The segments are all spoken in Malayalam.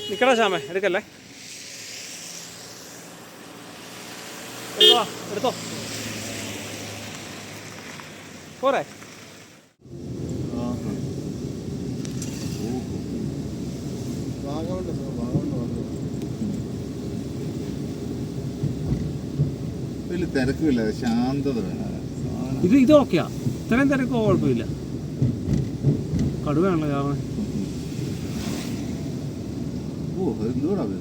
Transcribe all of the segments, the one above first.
നിൽക്കടാ ശ്യാമേ, എടുക്കല്ലേ, എടുത്തോ പോരെ. വലിയ തിരക്കില്ല, ശാന്തത വേണം. ഇത് ഓക്കെയാ, ഇത്രയും തിരക്കോ കുഴപ്പമില്ല. കടുവയാണല്ലോ കാരണം. ഓ എന്തോടാ ഇത്,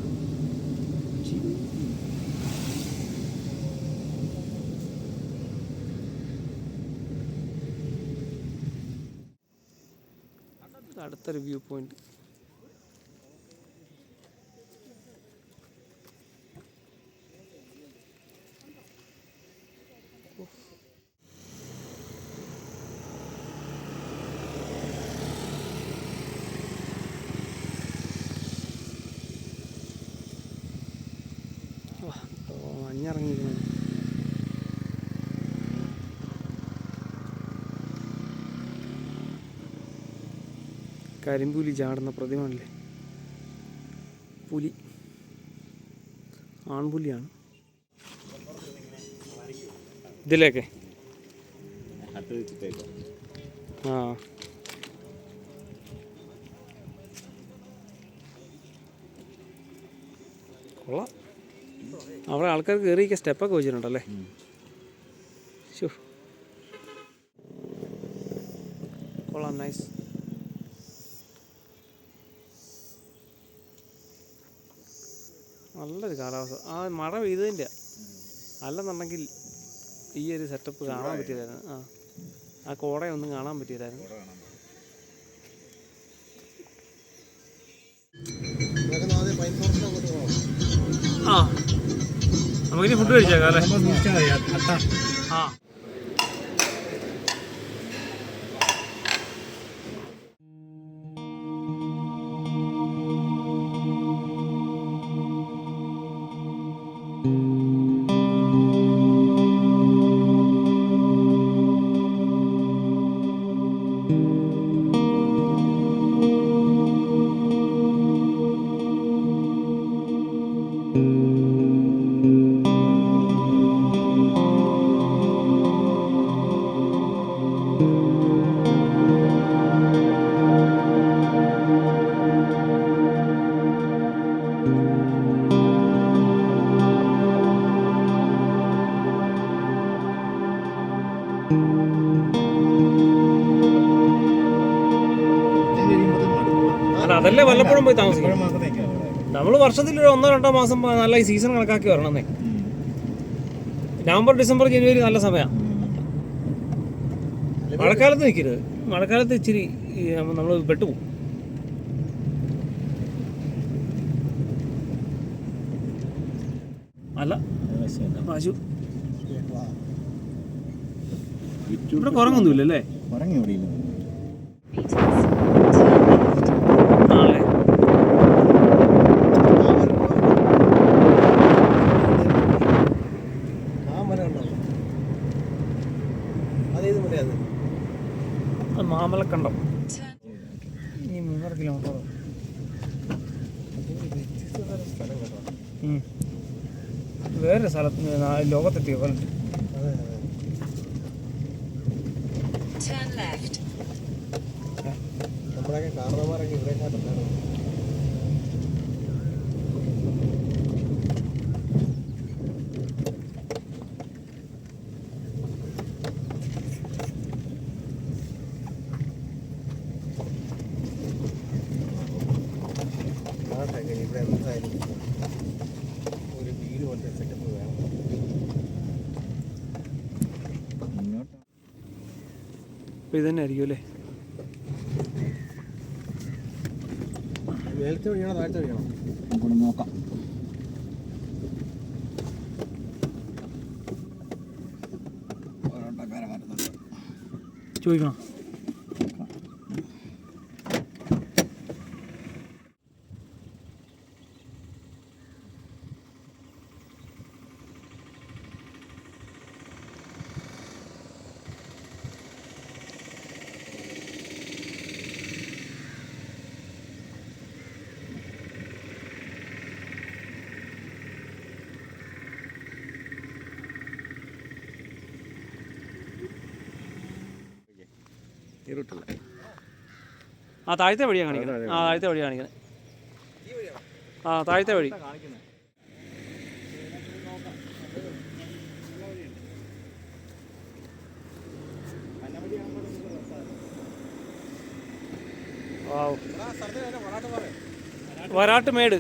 അടുത്തൊരു വ്യൂ പോയിന്റ്. മഞ്ഞിറങ്ങിയിരിക്കുന്നു. കരിമ്പുലി ചാടുന്ന പ്രതിമല്ലേ, പുലി, ആൺപുലിയാണ്. ഇതിലേക്ക് ആ കൊള്ളാം. അവിടെ ആൾക്കാർ കയറിയൊക്കെ സ്റ്റെപ്പൊക്കെ വെച്ചിട്ടുണ്ടല്ലേ. ശോ, കൊള്ളാം, നൈസ്. നല്ലൊരു കാലാവസ്ഥ. ആ മഴ പെയ്തതിൻ്റെ അല്ലെന്നുണ്ടെങ്കിൽ ഈ ഒരു സെറ്റപ്പ് കാണാൻ പറ്റിയതായിരുന്നു. ആ കോടയൊന്നും കാണാൻ പറ്റിയതായിരുന്നു. ആ നമുക്കിനി ഫുഡ് കഴിച്ചേക്കാം അല്ലേ. ആ അതല്ലേ വല്ലപ്പോഴും പോയി താമസിക്കും. നമ്മൾ വർഷത്തിലൊരു 1-2 മാസം നല്ല ഈ സീസൺ കണക്കാക്കി വരണമെന്നേ. നവംബർ, ഡിസംബർ, ജനുവരി നല്ല സമയമാണ്. മഴക്കാലത്ത് നിൽക്കരുത്. മഴക്കാലത്ത് ഇച്ചിരി നമ്മൾ പെട്ടുപോകും. അല്ല പശു ഇവിടെ കുറങ്ങൊന്നുമില്ലല്ലേ. മാമലക്കണ്ടം ഇനി 3.5 കിലോമീറ്റർ. വേറെ സ്ഥലത്ത് ലോകത്തെത്തിയ പോലെ. നമ്മളൊക്കെ കാരണവന്മാരൊക്കെ ഇവിടെ ഇവിടെ എന്തായാലും ഒരു വീട് പോലത്തെ സെറ്റപ്പ് വേണം. അപ്പോൾ ഇത് തന്നെ ആയിരിക്കും അല്ലേ. മേലത്തെ വഴിയാണോ താഴത്തെ വഴിയാണോ നമുക്ക് നോക്കാം. ചോദിക്കണം. ഈ റൂട്ടില്ല. ആ താഴത്തെ വഴിയാണ് കാണിക്കുന്നത്. ആ താഴത്തെ വഴി കാണിക്കുന്നത്. ആ താഴത്തെ വഴി. വരാട്ടുമേട്.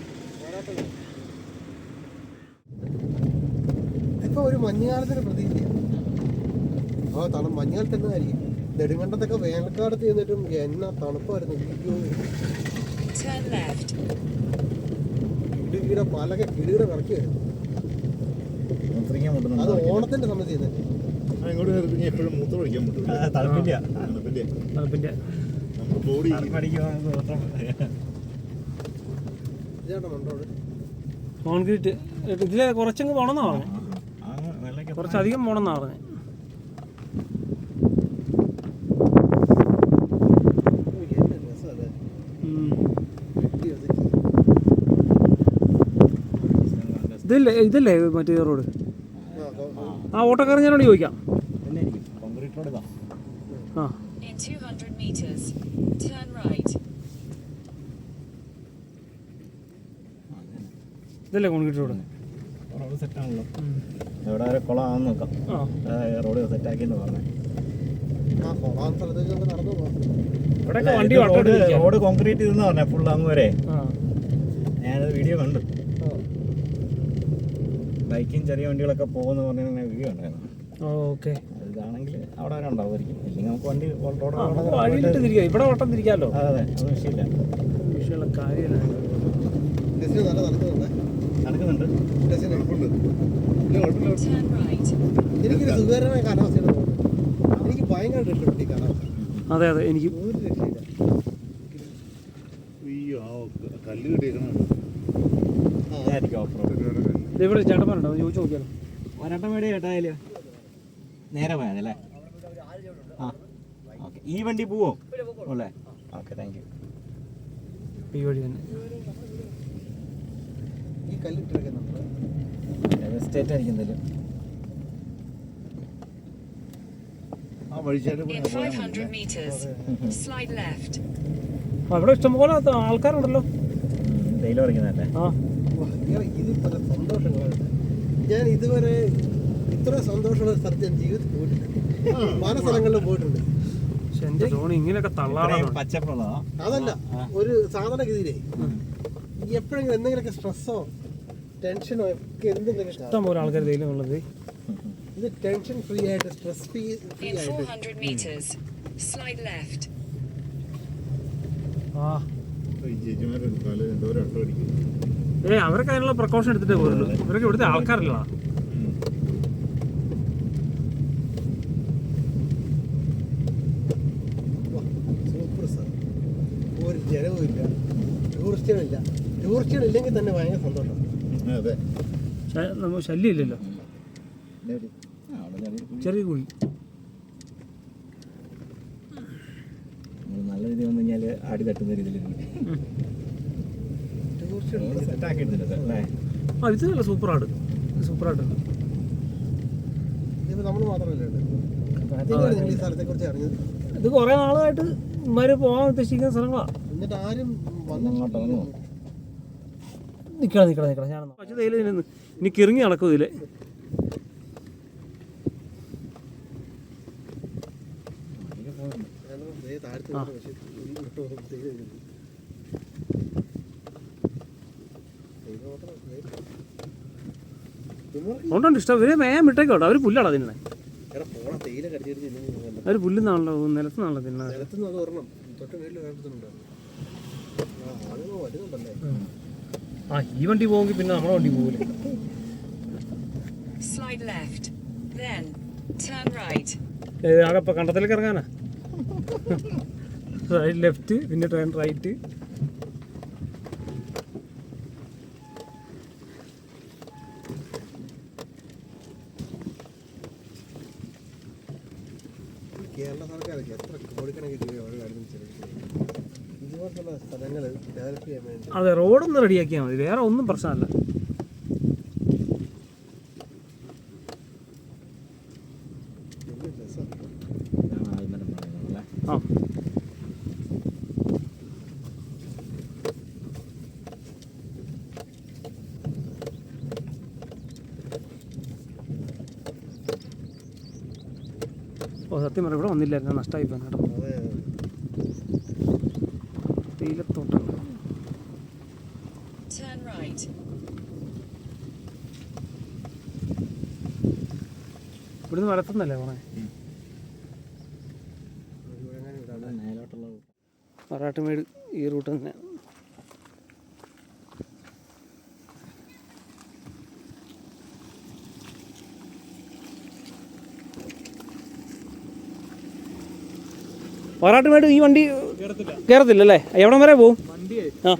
ഇപ്പൊ ഒരു മഞ്ഞുകാലത്തിന് പ്രതീക്ഷയാണ്. മഞ്ഞുകാലത്ത് തന്നെ ആയിരിക്കും. നെടുങ്കണ്ടത്തൊക്കെ വേനൽക്കാലത്ത് ചെന്നിട്ടും എന്നാ തണുപ്പായിരുന്നു. ഇടുക്കിയുടെ പലക കിടുകിട കറക്കി വരുന്നു. അത് ഓണത്തിന്റെ സമയത്ത് ചെയ്യുന്നത്. ഇങ്ങോട്ട് എപ്പോഴും മൂത്ത് പഠിക്കാൻ പറ്റും. ഇതാണ് മണ്ടോട് കോൺക്രീറ്റ്. ഇതിലെ കുറച്ചങ്ങ് പോണെന്നാ പറഞ്ഞത്. കുറച്ചധികം പോണെന്നാ പറഞ്ഞത്. ഇതല്ലേ മറ്റേ റോഡ്? ആ ഓട്ടോക്കാരനോട് ചോദിക്കാം. ആ ഇതല്ലേ കോൺക്രീറ്റ് റോഡ്? റോഡ് സെറ്റാണല്ലോ. എവിടെ വരെ കുളമാണെന്ന് നോക്കാം. റോഡ് സെറ്റാക്കിയെന്ന് പറഞ്ഞു. റോഡ് കോൺക്രീറ്റ് ചെയ്തെന്ന് പറഞ്ഞ ഫുൾ അങ്ങ് വരെ. ഞാനത് വീഡിയോ കണ്ടു. ബൈക്കും ചെറിയ വണ്ടികളൊക്കെ പോകുന്ന പറഞ്ഞ വീഡിയോ ഉണ്ടായിരുന്നു. ഓക്കെ. ഇതാണെങ്കിൽ അവിടെ വരെ ഉണ്ടാവുമായിരിക്കും. ഇല്ലെങ്കിൽ നമുക്ക് വണ്ടി ഇവിടെ ഓട്ടം തിരിക്കാമല്ലോ. അതെ, അത് വിഷയമില്ല. വിഷയമുള്ള കാര്യമില്ല. നടക്കുന്നുണ്ട്. എനിക്കൊരു സുഖകരമായ കാലാവസ്ഥയാണ് തോന്നുന്നത്. എനിക്ക് ഭയങ്കരമായിട്ട് ഇഷ്ടപ്പെട്ടു ഈ കാലാവസ്ഥ. അതെ അതെ, എനിക്ക് ഒരു രക്ഷയില്ല. കല്ല് കിട്ടിയേക്കണം. ഇവിടെ ചേട്ടന്മാരുണ്ടോ ചോദിച്ചു നോക്കിയാലോ? വരാട്ടമേട് ചേട്ടായാലോ നേരെ പോയതല്ലേ? ആ ഓക്കെ. ഈ വണ്ടി പോവോ അല്ലേ? Okay, thank you. ഈ വഴി തന്നെ. ഈ കല്ലിട്ടൊക്കെ എസ്റ്റേറ്റ് ആയിരിക്കും എന്തായാലും. അവിടെ ഇഷ്ടംപോലെ ആൾക്കാരുണ്ടല്ലോ. തേയില പറിക്കുന്നതല്ലേ? ആ ഇതിപ്പോ സന്തോഷങ്ങളുണ്ട്. ഞാൻ ഇതുവരെ ഇത്ര സന്തോഷമുള്ള സ്ഥലത്ത് ഞാൻ ജീവിതത്തിൽ പോയിട്ടില്ല. പല സ്ഥലങ്ങളിലും പോയിട്ടുണ്ട്. ഇങ്ങനെയൊക്കെ തള്ളാറാണ്. പച്ചപ്പുള്ളതാ അതല്ല, ഒരു സാധാരണഗതിയിലേ എപ്പോഴെങ്കിലും എന്തെങ്കിലുമൊക്കെ സ്ട്രെസ്സോ ടെൻഷനോ ഒക്കെ എന്തെങ്കിലും ഇഷ്ടം പോലെ ആൾക്കാർ തേയിലുള്ളത്. ഇത് ടെൻഷൻ ഫ്രീ ആയിട്ട് സ്ട്രെസ് ഫ്രീ ആയിട്ട്. അവരൊക്കെ അതിനുള്ള പ്രിക്കോഷൻ എടുത്തിട്ടേ പോരുള്ളൂ. ഇവരൊക്കെ ഇവിടുത്തെ ആൾക്കാരല്ല. Super sir. ഒരു ജനവുമില്ല, ടൂറിസ്റ്റുകളില്ല. ടൂറിസ്റ്റുകളില്ലെങ്കിൽ തന്നെ ഭയങ്കര സന്തോഷം. നമുക്ക് ശല്യം ഇല്ലല്ലോ. ചെറിയ കുഴി നല്ല രീതി വന്നു കഴിഞ്ഞാൽ ആടി തട്ടുന്ന രീതിയിൽ സെറ്റാക്കി എടുത്തില്ലേ? ആ ഇത് നല്ല സൂപ്പറാണ്. സൂപ്പറായിട്ടുണ്ട്. ഇതിപ്പോൾ നമ്മൾ മാത്രമല്ല ഈ സ്ഥലത്തെ കുറിച്ച് അറിഞ്ഞത്. ഇത് കുറേ നാളായിട്ട് ഇമാര് പോകാൻ ഉദ്ദേശിക്കുന്ന സ്ഥലങ്ങളാണ്. എന്നിട്ട് ആരും നിൽക്കണം ഞാൻ പച്ച തേയില ഇനി കിറങ്ങി നടക്കും ഇതില്. അതുകൊണ്ടുണ്ട് ഇഷ്ടം. ഇവരെ മേയാൻ വിട്ടേക്കോട്ടോ. അവർ പുല്ലാണോ തിന്നണേ? അവർ പുല്ലുന്നാണല്ലോ, നിലത്തുനിന്നാണല്ലോ തിന്നണത്. ആ ഈ വണ്ടി പോവെങ്കിൽ പിന്നെ നമ്മുടെ വണ്ടി പോകില്ല. ആകെ ഇപ്പം കണ്ടത്തിലേക്ക് ഇറങ്ങാനാ. ലെഫ്റ്റ് പിന്നെ ടേൺ റൈറ്റ്. കേരള സർക്കാരൊക്കെ എത്ര കോടിക്കണക്കിന് രൂപ ഓരോ കാര്യത്തിൽ ചെലവഴിക്കുന്നത് ഇതുപോലുള്ള സ്ഥലങ്ങൾ ഡെവലപ്പ് ചെയ്യാൻ വേണ്ടി. അതെ, റോഡൊന്ന് റെഡിയാക്കിയാൽ മതി, വേറെ ഒന്നും പ്രശ്നമല്ല. ആ ഓ സത്യം പറയാം ഇവിടെ വന്നില്ലായിരുന്നു നഷ്ടമായി പോയി കേട്ടോ. അതെ തേയിലത്തോട്ടം Turn right. ഇവിടുന്ന് വലത്തുന്നല്ലേ പോണേ? മേലോട്ടുള്ള മറാട്ടുമേട് ഈ റൂട്ട് തന്നെ. മറാട്ടുമേട് ഈ വണ്ടി കയറത്തില്ല അല്ലേ? എവിടം വരെ പോവും? ആ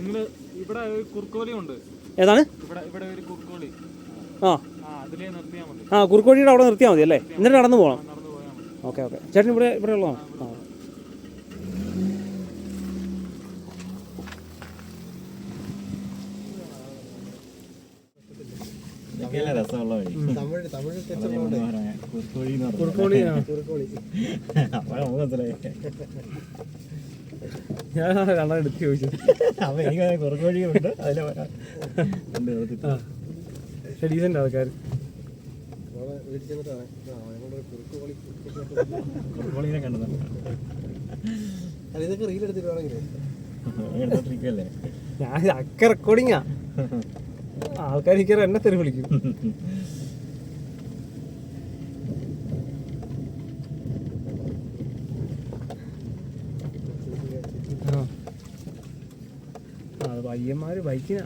ഇവിടെ ഒരു കുറുക്കോലിയുണ്ട്. ഏതാണ്? ഇവിടെ ഒരു കുറുക്കോലി. ആ അതിലേ നിർത്തിയാൽ മതി. ആ കുറുക്കോടിയുടെ അവിടെ നിർത്തിയാൽ മതി അല്ലേ? എന്നിട്ട് നടന്നു പോകണം. നടന്നു പോയാൽ മതി. Okay okay. ചേട്ടൻ ഇവിടെ ഉള്ളതാണ്. ആ ഇതൊക്കെയല്ലേ രസമുള്ള വഴി. തമിഴ് വളരെ മനോഹരമായ കുറുക്കോഴി എന്ന് പറഞ്ഞു. കുറുക്കോളി കുറുക്കോളി അപ്പോൾ നമുക്ക് മനസ്സിലായി. ഞാൻ കണ്ടാൽ എടുത്ത് ചോദിച്ചത്. അപ്പോൾ എനിക്ക് കുറുക്കോഴിയുണ്ട് അതിൽ ഡീസൻ്റ് ആൾക്കാർ. വീട്ടിൽ ചെന്നിട്ടാണ് ഞങ്ങളുടെ കുറുക്കോളി. കുറുക്കോളിനെ കണ്ടതാണ്. അല്ല ഇതൊക്കെ റീൽ എടുത്തിട്ടാണെങ്കിൽ എടുത്തോണ്ടിരിക്കുകയല്ലേ. ഞാൻ അക്ക റെക്കോർഡിങ്ങാ. ആൾക്കാർ ഇക്കറ എന്നെ തെറി വിളിക്കും. ആ പയ്യന്മാര് ബൈക്കിനാ.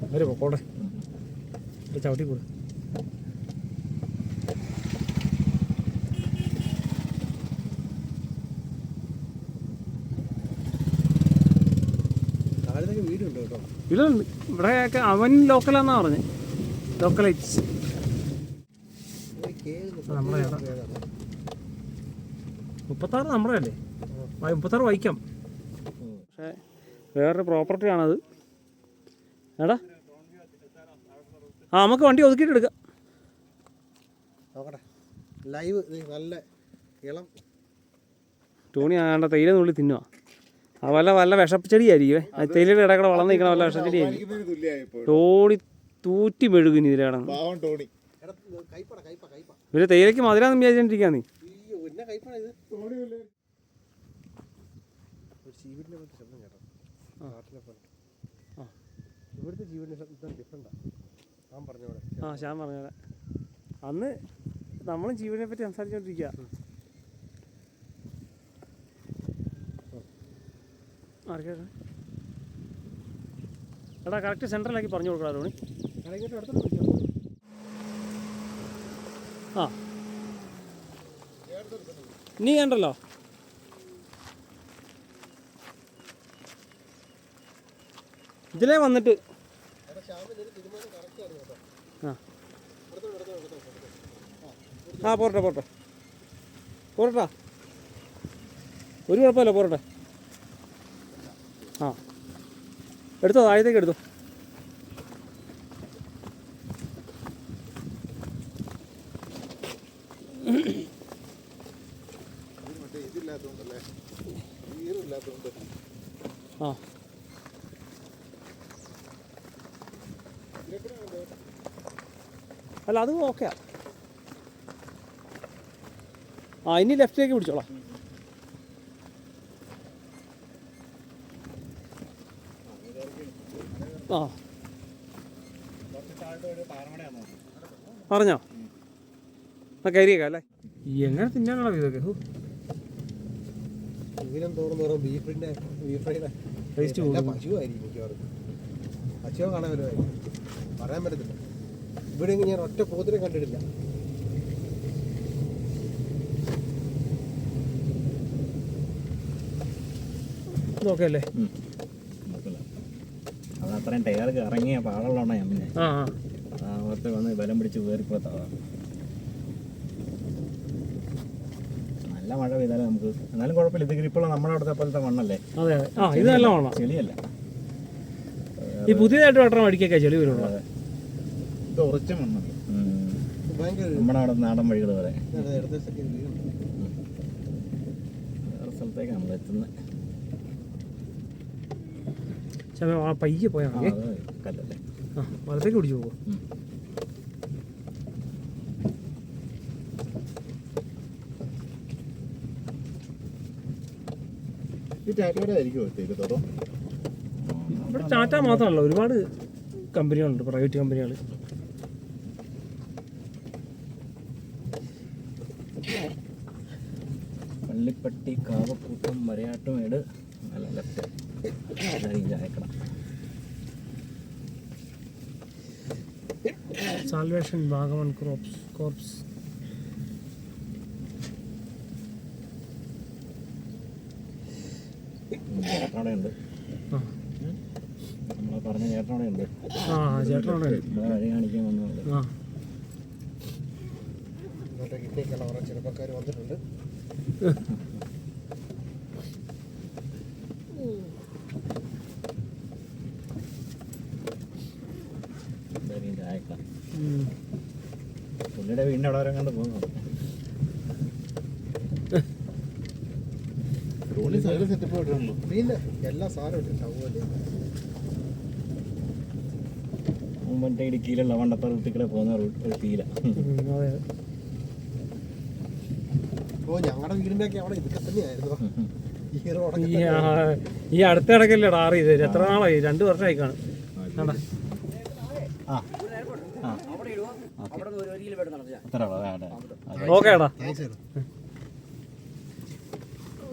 അവര് പൊക്കോട്ടെ ചവിട്ടി കൂടെ. താഴത്തൊക്കെ വീടുണ്ട് കേട്ടോ. ഇവിടെയുണ്ട്. ഇവിടെയൊക്കെ അവൻ ലോക്കലാന്നാ പറഞ്ഞത്. ലോക്കലൈറ്റ്സ് നമ്മുടെ 36 നമ്മുടെ അല്ലേ? 36 വായിക്കാം. പക്ഷേ വേറൊരു പ്രോപ്പർട്ടിയാണത്. എടാ ആ നമുക്ക് വണ്ടി ഒതുക്കിയിട്ട് എടുക്കാം. നോക്കട്ടെ ലൈവ് നല്ല ഇളം ടോണി ആണ്ട തേയില നുള്ളി തിന്നുക. ആ വല്ല വിഷച്ചെടിയായിരിക്കുമേ. ആ തേയിലയുടെ ഇടക്കടെ വളർന്നു നിൽക്കണ വല്ല വിഷച്ചെടിയായിരിക്കും. ടോണി തൂറ്റി മെഴുകുന്നു ഇതിലാണ്. പാവം ടോണി. ഇവര് തേയിലയ്ക്ക് മധുരാന്ന് വിചാരിച്ചോണ്ടിരിക്കാ നീ. ഇവിടുത്തെ ജീവന്റെ ശബ്ദം ഡിഫറെന്റാ. ഞാൻ പറഞ്ഞോടെ ആ ഞാൻ പറഞ്ഞോളെ. അന്ന് നമ്മളും ജീവനെ പറ്റി സംസാരിച്ചോണ്ടിരിക്കുക. ആർക്കാണ് എടാ കറക്റ്റ് സെൻട്രലാക്കി പറഞ്ഞു കൊടുക്കടാ ടോണി. ആ നീ കണ്ടല്ലോ. ഇതിലേ വന്നിട്ട് ആ പോരട്ടെ പോരട്ടാ. ഒരു കുഴപ്പമില്ല പോരട്ടെ. ആ എടുത്തോ താഴത്തേക്ക് എടുത്തോ. ആ അല്ല അത് ഓക്കെയാ. ആ ഇനി ലെഫ്റ്റിലേക്ക് പിടിച്ചോളാം. ആ പറഞ്ഞോ ആ കയറിയേക്കാം അല്ലേ? എങ്ങനെ തിന്നാണോ ഇതൊക്കെ? ദൂരം തോറും ബീഫ് ഫ്രൈയുടെ ടേസ്റ്റ് പശുവായിരിക്കും മിക്കവാറും. പശുവോ കാണാൻ വരുമായിരിക്കും, പറയാൻ പറ്റത്തില്ല. ഇവിടെ ഞാൻ ഒറ്റ പോത്തിനെ കണ്ടിട്ടില്ല. ഇതൊക്കെ അല്ലേ? അത് അത്രയും ടയർ ഇറങ്ങിയ പാടുള്ളതാണ് ഞാൻ പിന്നെ ആ ഓർത്ത് വന്ന് ബലം പിടിച്ച് കയറിപ്പോത്താ. നല്ല മഴ പെയ്താലും നമുക്ക് എന്നാലും കുഴപ്പമില്ല. ഇത് ഗ്രിപ്പുള്ള നമ്മുടെ അവിടുത്തെ പോലത്തെ മണ്ണല്ലേ. അതെ ആ ഇത് നല്ല മണ്ണാ. ചെളിയല്ല. ഈ പുതിയതായിട്ട് വെട്ടണം അടിക്കൊക്കെ ചെളി വരുള്ളൂ. ഇത് ഉറച്ച മണ്ണല്ല. ഭയങ്കര നമ്മുടെ അവിടെ നാടൻ വഴികൾ പോലെ ഇടത്തേക്ക് വീഴുന്നുണ്ട്. വേറെ സ്ഥലത്തേക്കാണ് നമ്മൾ എത്തുന്നത്. പയ്യെ പോയാൽ മതി. കല്ലല്ലേ. ആ വലത്തേക്ക് പിടിച്ചു പോകും. ഈ ടാറ്റയുടെ ആയിരിക്കും തേയിലത്തോട്ടോ? ഇവിടെ ടാറ്റ മാത്രമല്ല, ഒരുപാട് കമ്പനികളുണ്ട്, പ്രൈവറ്റ് കമ്പനികൾ. പള്ളിപ്പട്ടി, കാവക്കൂട്ടം, മരയാട്ടുമേട്, നല്ല ലെഫ്റ്റ് അയക്കണം. Salvation Vagamon corps. ചേട്ടനോടെയുണ്ട്. നമ്മളെ പറഞ്ഞ ചേട്ടനോടെയുണ്ട്. ആ ചേട്ടനോടെ വഴി കാണിക്കാൻ വന്നത്. ആ ഇങ്ങോട്ടേക്കുള്ള കുറേ ചെറുപ്പക്കാർ വന്നിട്ടുണ്ട്. അയക്കാം. പുള്ളിയുടെ വീടിൻ്റെ അവിടെ വരെ കണ്ട് പോകുന്നു. റോഡിൽ സകല സെറ്റപ്പ് ആയിട്ടുണ്ടല്ലോ. പിന്നെ എല്ലാ സാധനവും ടൗവല് മറ്റേ ഇടുക്കിയിലുള്ള വണ്ടത്തെ റൂട്ടിൽ പോകുന്ന ഒരു ഫീല. അതെ. ഓ ഞങ്ങളുടെ വീടിൻ്റെ ഒക്കെ അവിടെ ഇതൊക്കെ തന്നെയായിരുന്നു ഈ റോഡ്. ഈ അടുത്ത ഇടയ്ക്കല്ലേ ടാർ ചെയ്ത്? എത്ര നാളായി? 2 വർഷമായി കാണും. ഓക്കേടാ.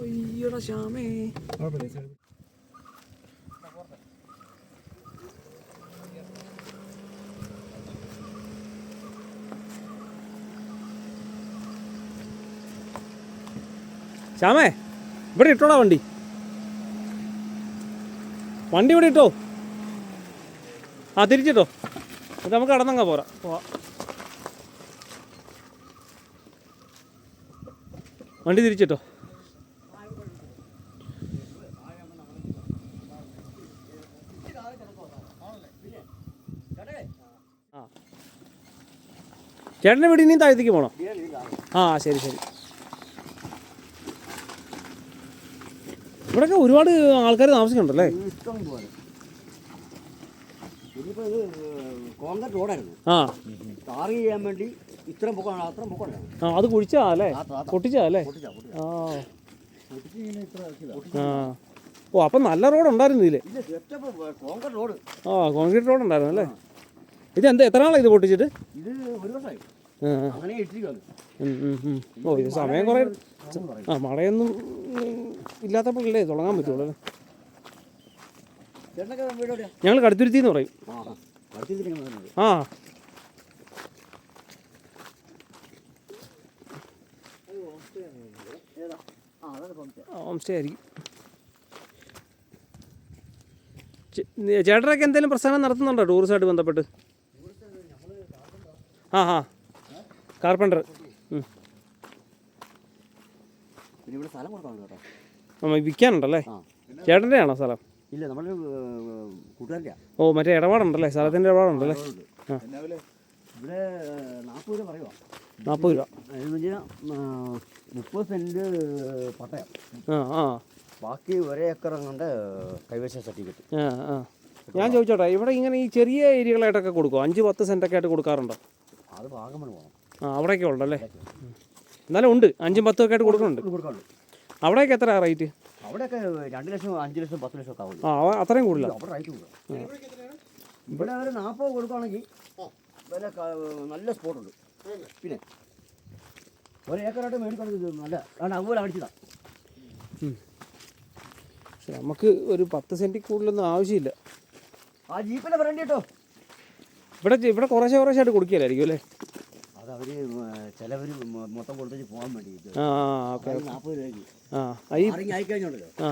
അയ്യോടാ ശ്യാമേ. ശ്യാമേ ഇവിടെ ഇട്ടോടാ വണ്ടി. ഇവിടെ ഇട്ടോ. ആ തിരിച്ചിട്ടോ. ഇത് നമുക്ക് കടന്നങ്ങ പോരാ. വണ്ടി തിരിച്ചിട്ടോ. ആ ചേട്ടൻ്റെ വീട് ഇനിയും താഴത്തേക്ക് പോകണം. ആ ശരി ശരി. ഇവിടെയൊക്കെ ഒരുപാട് ആൾക്കാർ താമസിക്കുന്നുണ്ടല്ലേ? കോൺക്രീറ്റ് റോഡായിരുന്നു. ആ ടാർ ചെയ്യാൻ വേണ്ടി ഇത്രയും പൊക്കമാണ്, അത്രയും പൊക്കമാണ്. ആ അത് കുഴിച്ചാ അല്ലേ? പൊട്ടിച്ചാ അല്ലേ? ആ ആ. ഓ അപ്പം നല്ല റോഡ് ഉണ്ടായിരുന്നു ഇതില്. Concrete road. ആ കോൺക്രീറ്റ് റോഡ് ഉണ്ടായിരുന്നു അല്ലേ? ഇത് എന്താ എത്ര നാളാണ് ഇത് പൊട്ടിച്ചിട്ട്? ഇത് 1 വർഷമായി അങ്ങനെ ഇട്ടിരിക്കുകയാണ്. ഓ ഇത് സമയം കുറേ. ആ മഴയൊന്നും ഇല്ലാത്തപ്പോഴല്ലേ തുടങ്ങാൻ പറ്റുള്ളൂ അല്ലേ? ചേട്ടനൊക്കെ വീട് എവിടെയാ? ഞങ്ങൾ കടുത്തുരുത്തി എന്ന് പറയും. ആ ഹോം സ്റ്റേ ആയിരിക്കും. ചേട്ടനൊക്കെ എന്തെങ്കിലും പ്രസ്ഥാനം നടത്തുന്നുണ്ടോ ടൂറിസമായിട്ട് ബന്ധപ്പെട്ട്? ആ ആ കാർപ്പൻ്റർ. പിന്നെ ഇവിടെ സ്ഥലം കൊടുക്കാനുണ്ട് കേട്ടോ. വിൽക്കാനുണ്ടല്ലേ? ചേട്ടൻ്റെ ആണോ സ്ഥലം? ഇല്ല നമ്മുടെ കൂട്ടുകാരുടെ. ഓ മറ്റേ ഇടപാടുണ്ടല്ലേ, സ്ഥലത്തിൻ്റെ ഇടപാടുണ്ടല്ലേ? ആ ഇവിടെ 40 രൂപ പറയുക. 40 രൂപ. അതെന്ന് വെച്ചാൽ 30 സെൻറ്റ് പട്ടയം, ആ ആ ബാക്കി 1 ഏക്കർ കൊണ്ട് കൈവശ സർട്ടിഫിക്കറ്റ്. ആ ആ ഞാൻ ചോദിച്ചോട്ടെ, ഇവിടെ ഇങ്ങനെ ഈ ചെറിയ ഏരിയകളായിട്ടൊക്കെ കൊടുക്കുമോ? 5-10 സെൻറ്റൊക്കെ ആയിട്ട് കൊടുക്കാറുണ്ടോ? അത് വാഗമൺ പോകണം. ആ അവിടെയൊക്കെ ഉണ്ടല്ലേ? എന്നാലും ഉണ്ട്, 5-10 ഒക്കെ ആയിട്ട് കൊടുക്കുന്നുണ്ട്. കൊടുക്കാറുണ്ട്. അവിടെയൊക്കെ എത്ര റേറ്റ്? അവിടെയൊക്കെ 2 ലക്ഷം, 5 ലക്ഷം, 10 ലക്ഷം ഒക്കെ ആവും. ആ അത്രയും കൂടുതലാണ് അവിടെ റേറ്റ് കൂടുതൽ. ഇവിടെ ഒരു 40 കൊടുക്കുകയാണെങ്കിൽ വില നല്ല സ്പോട്ടുണ്ട്. പിന്നെ 1 ഏക്കറായിട്ട് മേടിക്കുകയാണെങ്കിൽ നല്ല അതുപോലെ അടിച്ചതാണ്. പക്ഷെ നമുക്ക് ഒരു 10 സെൻറ്റിൽ കൂടുതലൊന്നും ആവശ്യമില്ല. ആ ജീപ്പിൻ്റെ പറയണ്ട കേട്ടോ. ഇവിടെ കുറേശ്ശെ ആയിട്ട് കൊടുക്കുകയില്ലായിരിക്കും അല്ലേ? അത് അവർ ചിലവർ മൊത്തം കൊടുത്തേച്ച് പോകാൻ വേണ്ടി. ആ ഓക്കെ. 40 രൂപയ്ക്ക് ആ ഈ ആയിക്കഴിഞ്ഞുണ്ടല്ലോ. ആ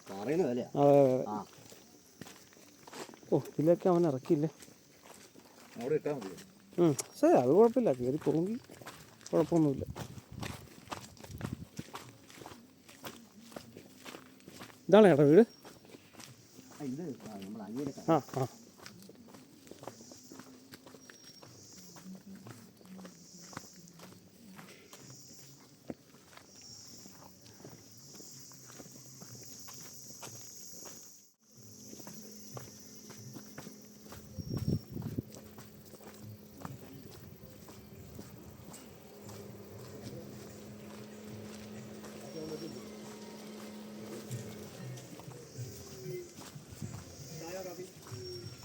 പറയുന്ന വില. അതെ അതെ. ഓ ഇതിലൊക്കെ അവൻ ഇറക്കിയില്ലേ? അവിടെ ഇട്ടാൽ മതി. ശരി അത് കുഴപ്പമില്ല, കയറി പോകി കുഴപ്പമൊന്നുമില്ല. ഇതാണ് ചേട്ടാ വീട്? ഇത് നമ്മുടെ അനിയനൊക്കെ. ആ ആ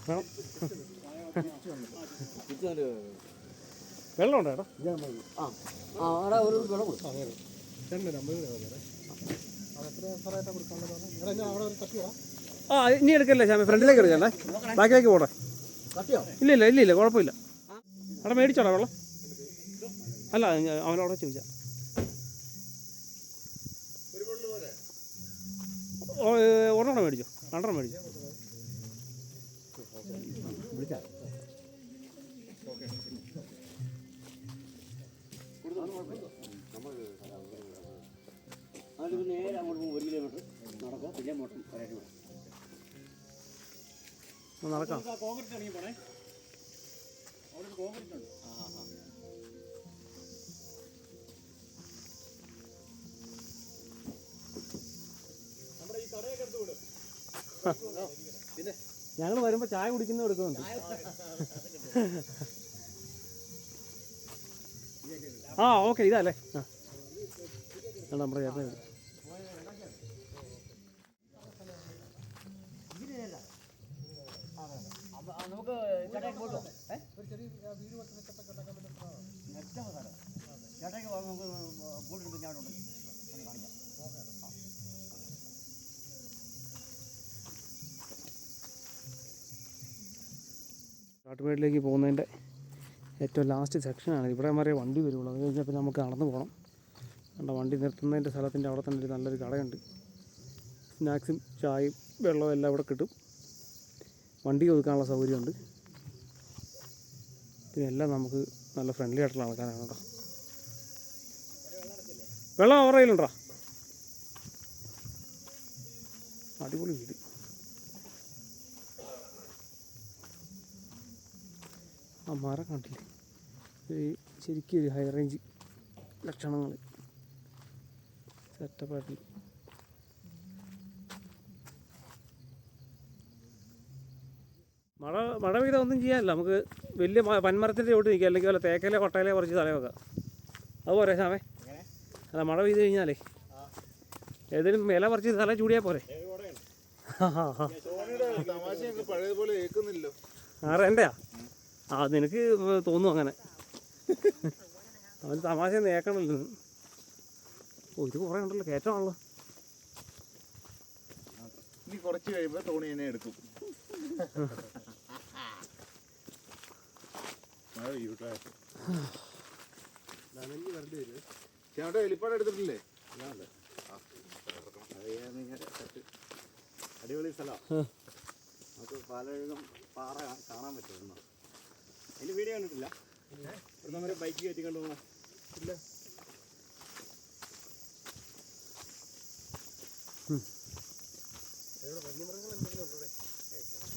വേണം. ഇത് വെള്ളമുണ്ടോ ഏട്ടാ? ആ ആ അവിടെ ഒരു വെള്ളം കൊടുക്കും. ചേട്ടൻ്റെ നമ്പർ വേറെ അത് എത്ര സ്ഥലമായിട്ടാണ് കൊടുക്കാനുള്ളത് പറഞ്ഞാൽ ഞാൻ അവിടെ ഒരു തട്ടിയോ ആ ഇനി എടുക്കല്ലേ ശ്യാമേ, ഫ്രണ്ടിലേക്ക് എടുക്കണ്ടേ, ബാക്കിലേക്ക് പോട്ടെ. തട്ടിയോ? ഇല്ല കുഴപ്പമില്ല. അവിടെ മേടിച്ചോടാ വെള്ളം. അല്ല അവനവിടെ ചോദിച്ചാൽ ഒരെണ്ണം മേടിച്ചോ, 2 മേടിച്ചോ. അതിന് നേരെ അങ്ങോട്ട് പോകും, 1 കിലോമീറ്റർ നടക്കും, പിന്നെ മോട്ടം കരയിട്ട് വേണം. നടക്കാം. ഞങ്ങൾ വരുമ്പോൾ ചായ കുടിക്കുന്ന എടുക്കുന്നുണ്ട്. ആ ഓക്കെ, ഇതല്ലേ. ആ നമ്മുടെ ചേട്ടൻ നമുക്ക് ചേട്ടയ്ക്ക് പോട്ടോ, ചേട്ടയ്ക്ക് നമുക്ക് കൂട്ടിട്ട് ഞാൻ ഉണ്ട് കാണിക്കാം. കാട്ടുമേടിലേക്ക് പോകുന്നതിൻ്റെ ഏറ്റവും ലാസ്റ്റ് സെക്ഷനാണ്. ഇവിടെ വരെ വണ്ടി വരുള്ളൂ. അത് കഴിഞ്ഞാൽ പിന്നെ നമുക്ക് നടന്നു പോകണം. കണ്ട വണ്ടി നിർത്തുന്നതിൻ്റെ സ്ഥലത്തിൻ്റെ അവിടെ തന്നെ ഒരു നല്ലൊരു കടയുണ്ട്. സ്നാക്സും ചായയും വെള്ളവും എല്ലാം ഇവിടെ കിട്ടും. വണ്ടി ഒതുക്കാനുള്ള സൗകര്യമുണ്ട്. പിന്നെ എല്ലാം നമുക്ക് നല്ല ഫ്രണ്ട്ലി ആയിട്ടുള്ള ആൾക്കാരാണ് കേട്ടോ. വെള്ളം അവരുടെ കയ്യിലുണ്ടോ? അടിപൊളി വീട്. ആ മരം കണ്ടില്ലേ, ശരിക്കും ഒരു ഹൈ റേഞ്ച് ലക്ഷണങ്ങൾ സെറ്റപ്പായിട്ട്. മഴ പെയ്താൽ ഒന്നും ചെയ്യാനില്ല. നമുക്ക് വലിയ വൻമരത്തിൻ്റെ ചോട്ട് നിൽക്കുക, അല്ലെങ്കിൽ വല്ല തേക്കയിലെ കൊട്ടയിലെ കുറച്ച് തല വെക്കാം. അതുപോലെ ശ്യാമേ, അല്ല മഴ പെയ്ത് കഴിഞ്ഞാലേ ഏതെങ്കിലും ഇല പറിച്ച് തല ചൂടിയാൽ പോരെ. പഴയതുപോലെ കേൾക്കുന്നില്ലോ. എൻ്റെയാ? ആ നിനക്ക് തോന്നും അങ്ങനെ. അവന് തമാശ നേക്കണല്ലോ. ഓ ഇത് കുറേ ഉണ്ടല്ലോ, കയറ്റമാണല്ലോ. ഇനി കുറച്ച് കഴിയുമ്പോൾ തോണി എന്നെ എടുക്കും. മഴ ചേട്ടാ എലിപ്പാട് എടുത്തിട്ടില്ലേ? അടിപൊളി സ്ഥലം. നമുക്ക് പലയിടത്തും പാറ കാണാൻ പറ്റും. അതിൻ്റെ വീഡിയോ കണ്ടിട്ടില്ല? നമ്മൾ ബൈക്ക് കയറ്റിക്കൊണ്ട് പോകണം. ഇല്ല,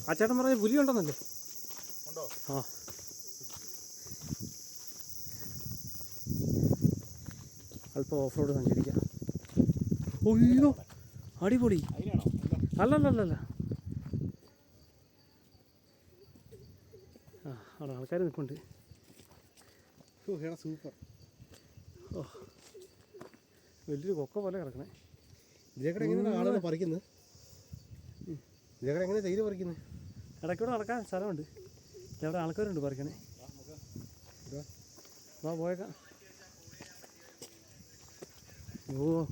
ആ ചേട്ടൻ പറഞ്ഞ പുലി ഉണ്ടെന്നല്ലേ? ഉണ്ടോ? ആ അല്പം ഓഫ് റോഡ് സഞ്ചരിക്കാം. ഒയ്യോ അടിപൊളി. അല്ലല്ലല്ല, ആ അവിടെ ആൾക്കാർ നിൽപ്പുണ്ട്. സൂപ്പർ. ഓ വലിയൊരു കൊക്ക പോലെ കിടക്കണേ. ഇതിലേക്കടെ എങ്ങനെയാണ് ആളുകൾ പറിക്കുന്നത്? ഇതിലേക്കടെ എങ്ങനെ തൈര് പറിക്കുന്നത്? ഇടയ്ക്കൂടെ നടക്കാൻ സ്ഥലമുണ്ട്. അവിടെ ആൾക്കാരുണ്ട് പറിക്കണേ. വാ പോയേക്കാം. ഓ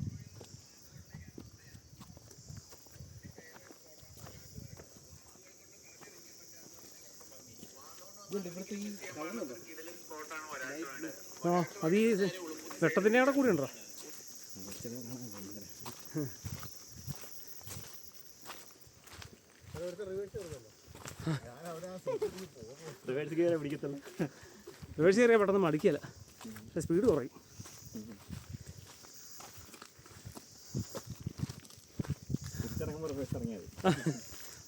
ആ അത് ഈ വെട്ടത്തിൻ്റെ അവിടെ കൂടി ഉണ്ടോ? റിവേഴ്സ് കയറിയാൽ പെട്ടെന്ന് മടിക്കല, പക്ഷെ സ്പീഡ് കുറയും.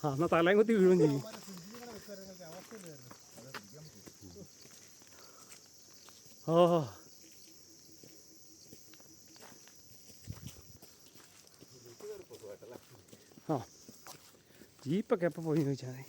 ആ എന്നാൽ തലയും കുത്തി വീഴുകയും ചെയ്യും. ഓ ആ ജീപ്പൊക്കെ എപ്പോൾ പോയി ചോദിച്ചാൽ മതി.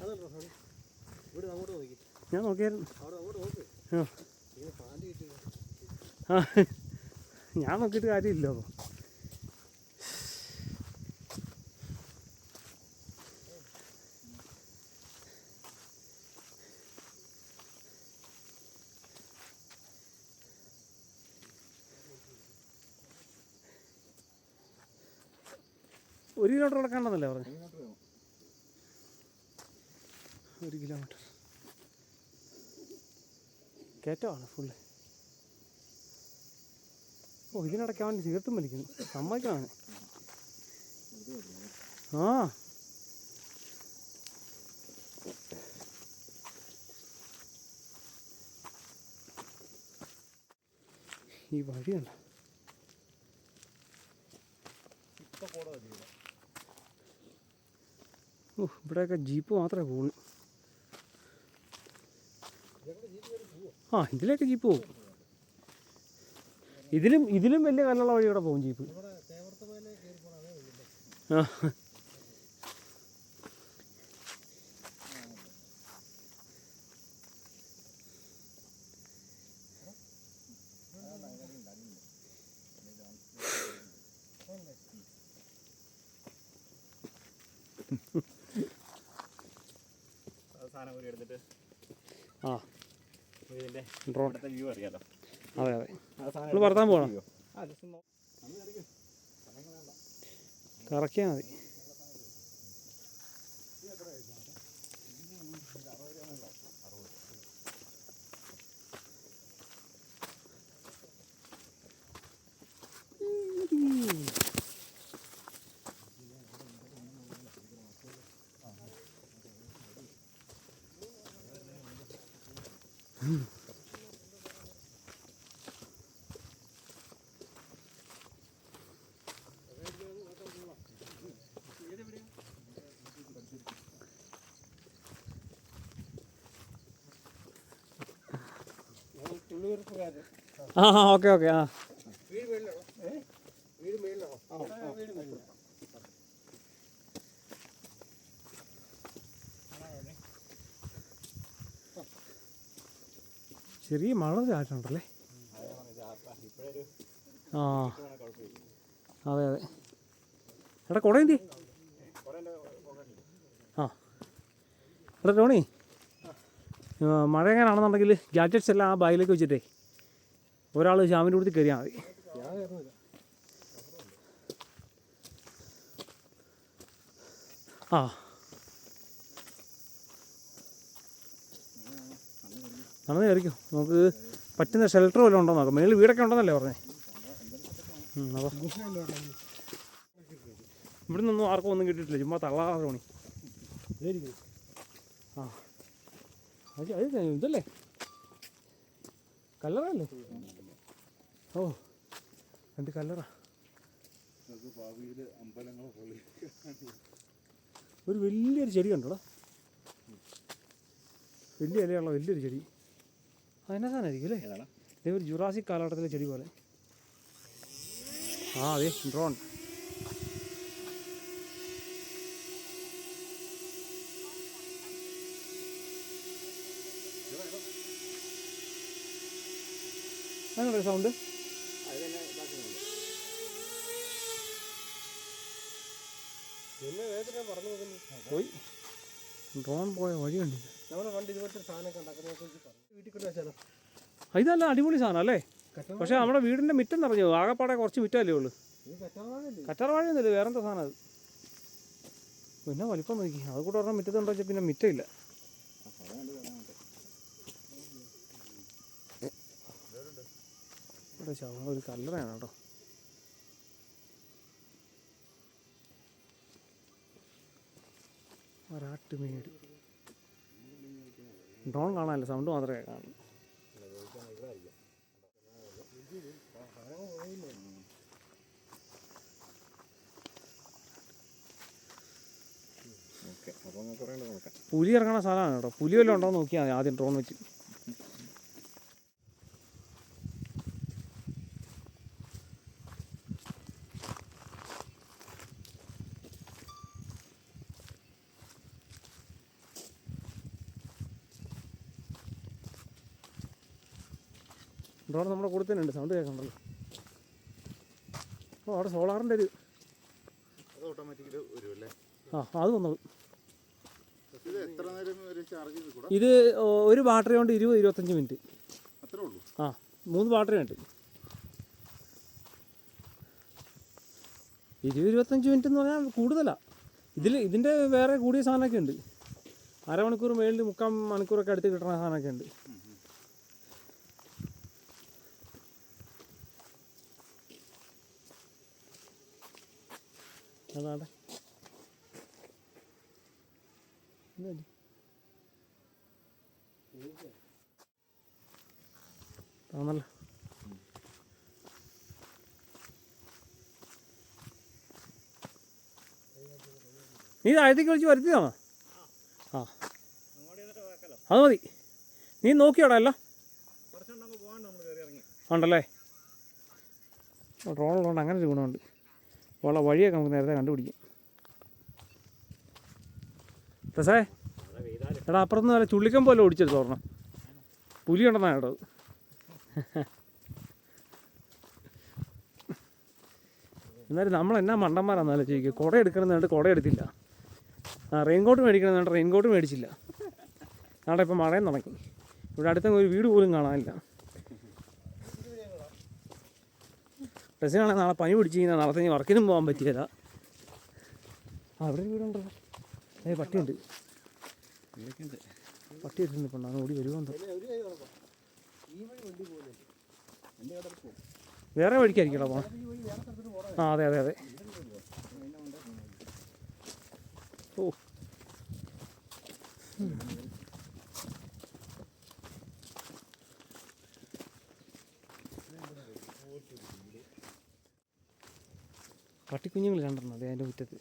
കാണുന്നുണ്ടോ സാധനം? ഇവിടെ അങ്ങോട്ട് നോക്കി, ഞാൻ നോക്കിയായിരുന്നു. അവിടെ അങ്ങോട്ട് നോക്ക്. ആ ഇങ്ങനെ പാല് കിട്ടി. ആ ഞാൻ നോക്കിയിട്ട് കാര്യമില്ല. അപ്പോൾ ഒരു കിലോമീറ്റർ നടക്കാണ്ടെന്നല്ലേ പറഞ്ഞു? 1 കിലോമീറ്റർ കയറ്റമാണ് ഫുള്ള്. ഓ ഇതിനിടയ്ക്ക് അവൻ സിഗരറ്റും വലിക്കുന്നു. സമ്മതിക്കണം. ആ ഈ വഴിയുണ്ട്. ഓ ഇവിടെയൊക്കെ ജീപ്പ് മാത്രമേ പോകുള്ളൂ. ആ ഇതിലേക്ക് ജീപ്പ് പോകും. ഇതിലും വലിയ കല്ലുള്ള വഴി ഇവിടെ പോകും ജീപ്പ്. ആ സാധനം കൂടി എടുത്തിട്ട് ആ ഇതിൻ്റെ ഡ്രോൺ. ഇവിടുത്തെ വ്യൂ അറിയാലോ. അതെ അതെ ആ സാധനം നമ്മൾ പറത്താൻ പോകണം. ആ ജസ്റ്റ് ഒന്ന് കറക്കിയാൽ മതി. ആ ഓക്കെ ഓക്കെ. ആ വീട് മേളിലാണോ? വീട് മേളിലാണോ? വീട് മേളിലാണ്. ചെറിയ മഴ ചാറ്റുണ്ടല്ലേ? ആ അതെ അതെ. എടാ കുട എന്തി? ആ എടാ ടോണി, മഴ എങ്ങനെയാണെന്നുണ്ടെങ്കിൽ ഗാഡ്ജറ്റ്സ് എല്ലാം ആ ബാഗിലേക്ക് വെച്ചിട്ടേ ഒരാൾ ഷാമിൻ്റെ കൂടുതൽ കയറിയാൽ മതി. ഞാൻ കയറുന്നില്ല. ആ നടന്ന് കയറിക്കും. നമുക്ക് പറ്റുന്ന ഷെൽട്ടർ വല്ലതും ഉണ്ടോ നോക്കാം. മേളിൽ വീടൊക്കെ ഉണ്ടെന്നല്ലേ പറഞ്ഞേ? അപ്പോൾ ഇവിടെ നിന്നൊന്നും ആർക്കും ഒന്നും കിട്ടിയിട്ടില്ല. ചുമ്മാ തള്ളാതെ തോണി. ആ അത് ഇതല്ലേ കല്ലറല്ലേ? ഓ എന്ത് കല്ലറ. ഒരു വലിയൊരു ചെടി കണ്ടോടാ, വലിയ ഇലയുള്ള വലിയൊരു ചെടി. അതിനാ സാധനമായിരിക്കും അല്ലേ? ഇതേ ഒരു ജുറാസിക് കാലഘട്ടത്തിലെ ചെടി പോലെ. ആ അതെ ഡ്രോൺ. അങ്ങനെ സൗണ്ട് പിന്നെ വേഗത്തിൽ പറഞ്ഞു നോക്കുന്നു. പോയി. ഡ്രോൺ പോയ വഴി കണ്ടില്ല. നമ്മുടെ വണ്ടി ഇതുപോലത്തെ സാധനമൊക്കെ ഉണ്ടാക്കുന്നതിനെ കുറിച്ച് പറഞ്ഞു. വീട്ടിൽ കൊണ്ട് വെച്ചാലോ? ഇത് നല്ല അടിപൊളി സാധനം അല്ലേ? പക്ഷേ നമ്മുടെ വീടിൻ്റെ മുറ്റം നിറഞ്ഞു. ആകെപ്പാടെ കുറച്ച് മുറ്റമല്ലേ ഉള്ളൂ. ഇത് കറ്റാർവാഴയല്ലേ? കറ്റാർ വാഴയൊന്നുമില്ല, വേറെന്താ സാധനം അത്. പിന്നെ വലിപ്പം നോക്കി. അത് കൂടെ പറഞ്ഞാൽ മുറ്റത്തുണ്ടോ വെച്ചാൽ പിന്നെ മുറ്റമില്ല. ഇവിടെ ഒരു കല്ലറയാണ് കേട്ടോ. ഒരാട്ടുമേട്. ഡ്രോൺ കാണാനല്ല, സൗണ്ട് മാത്രമേ കാണൂ. പുലി ഇറങ്ങണ സ്ഥലമാണ് കേട്ടോ. പുലി വല്ലതും ഉണ്ടോ എന്ന് നോക്കിയാൽ മതി ആദ്യം ഡ്രോൺ വെച്ച്. ഡ്രോൺ നമ്മുടെ കൂടെ തന്നെ ഉണ്ട്, സൗണ്ട് കേൾക്കണ്ടല്ലോ. ഓ അവിടെ സോളാറിൻ്റെ ഒരു അത് ഓട്ടോമാറ്റിക്കലി വരുമല്ലേ? അത് വന്നോളൂ. ഇത് എത്ര നേരം ഒരു ചാർജ് ചെയ്ത് കൂടാ? ഇത് ഒരു ബാറ്ററി കൊണ്ട് 20-25 മിനിറ്റ്. അത്രേ ഉള്ളൂ. 3 ബാറ്ററി ഉണ്ട്. 20-25 മിനിറ്റ് എന്ന് പറഞ്ഞാൽ കൂടുതലാണ്. ഇതിൻ്റെ വേറെ കൂടിയ സാധനമൊക്കെ ഉണ്ട്. അരമണിക്കൂർ മേളിൽ 3/4 മണിക്കൂറൊക്കെ അടുത്ത് കിട്ടുന്ന സാധനമൊക്കെ ഉണ്ട്. അതാണ് ആണല്ലോ. നീ താഴത്തേക്ക് വിളിച്ച് വരുത്തിയതാണോ? അത് മതി. നീ നോക്കിയോടാ എല്ലാം ഉണ്ടല്ലേ. ഡ്രോണുള്ളതുകൊണ്ട് അങ്ങനെ ഒരു ഗുണമുണ്ട്. ഉള്ള വഴിയൊക്കെ നമുക്ക് നേരത്തെ കണ്ടുപിടിക്കും. രസേ എടാ, അപ്പുറത്തുനിന്ന് വല്ല ചുള്ളിക്കം പോലെ ഓടിച്ചെടുത്ത് ഓർണം. പുലി ഉണ്ടെന്നാണ് കേട്ടത്. എന്നാലും നമ്മളെന്നാ മണ്ടന്മാരാണെന്നല്ല ചോദിക്കുക. കുട എടുക്കണമെന്നുണ്ട്, കുട എടുത്തില്ല. റെയിൻകോട്ട് മേടിക്കണമെന്നുണ്ട്, റെയിൻകോട്ട് മേടിച്ചില്ല. നാളെ ഇപ്പം മഴയും തുടങ്ങി. ഇവിടെ അടുത്ത ഒരു വീട് പോലും കാണാനില്ല. രസമാണെങ്കിൽ നാളെ പനി പിടിച്ച് കഴിഞ്ഞാൽ നാളത്തെ വർക്കിനും പോകാൻ പറ്റിയല്ല. അവിടെ ഒരു വീടുണ്ടല്ലോ. പട്ടിയുണ്ട്. പട്ടി ഇട്ടുണ്ട്. ഇപ്പം ഞാൻ ഓടി വരുവാന്തോ. വേറെ വഴിക്കായിരിക്കട്ടോ പോണം. അതെ അതെ അതെ. ഓ പട്ടിക്കുഞ്ഞുങ്ങൾ രണ്ടെണ്ണം അതെ അതിൻ്റെ മുറ്റത്ത്.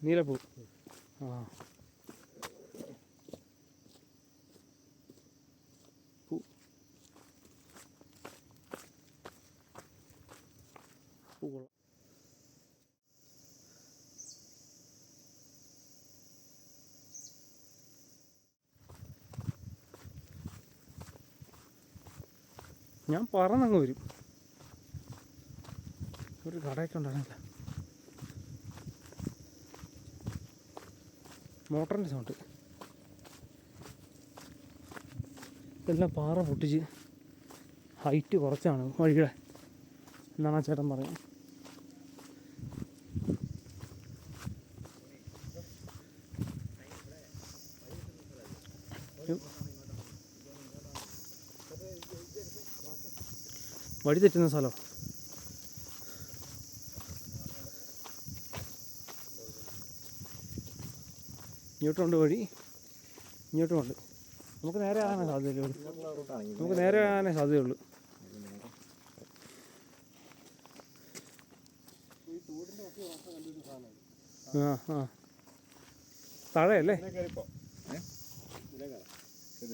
നീലപ്പൂ. പൂ പൂക്കോളാം. ഞാൻ പറന്നങ്ങ് വരും. ഒരു കടയൊക്കെ ഉണ്ടായിരുന്നില്ല. മോട്ടറിൻ്റെ സൗണ്ട്. ഇതെല്ലാം പാറ പൊട്ടിച്ച് ഹൈറ്റ് കുറച്ചാണ് വഴിയുടെ എന്നാണ് ആ ചേട്ടൻ പറയുന്നത്. വഴി തെറ്റുന്ന സ്ഥലം. ഇങ്ങോട്ടുണ്ട് വഴി, ഇങ്ങോട്ടുമുണ്ട്. നമുക്ക് നേരെ ആകാനേ സാധ്യതയുള്ളൂ. നമുക്ക് നേരെ ആകാനേ സാധ്യതയുള്ളൂ. താഴെയല്ലേ?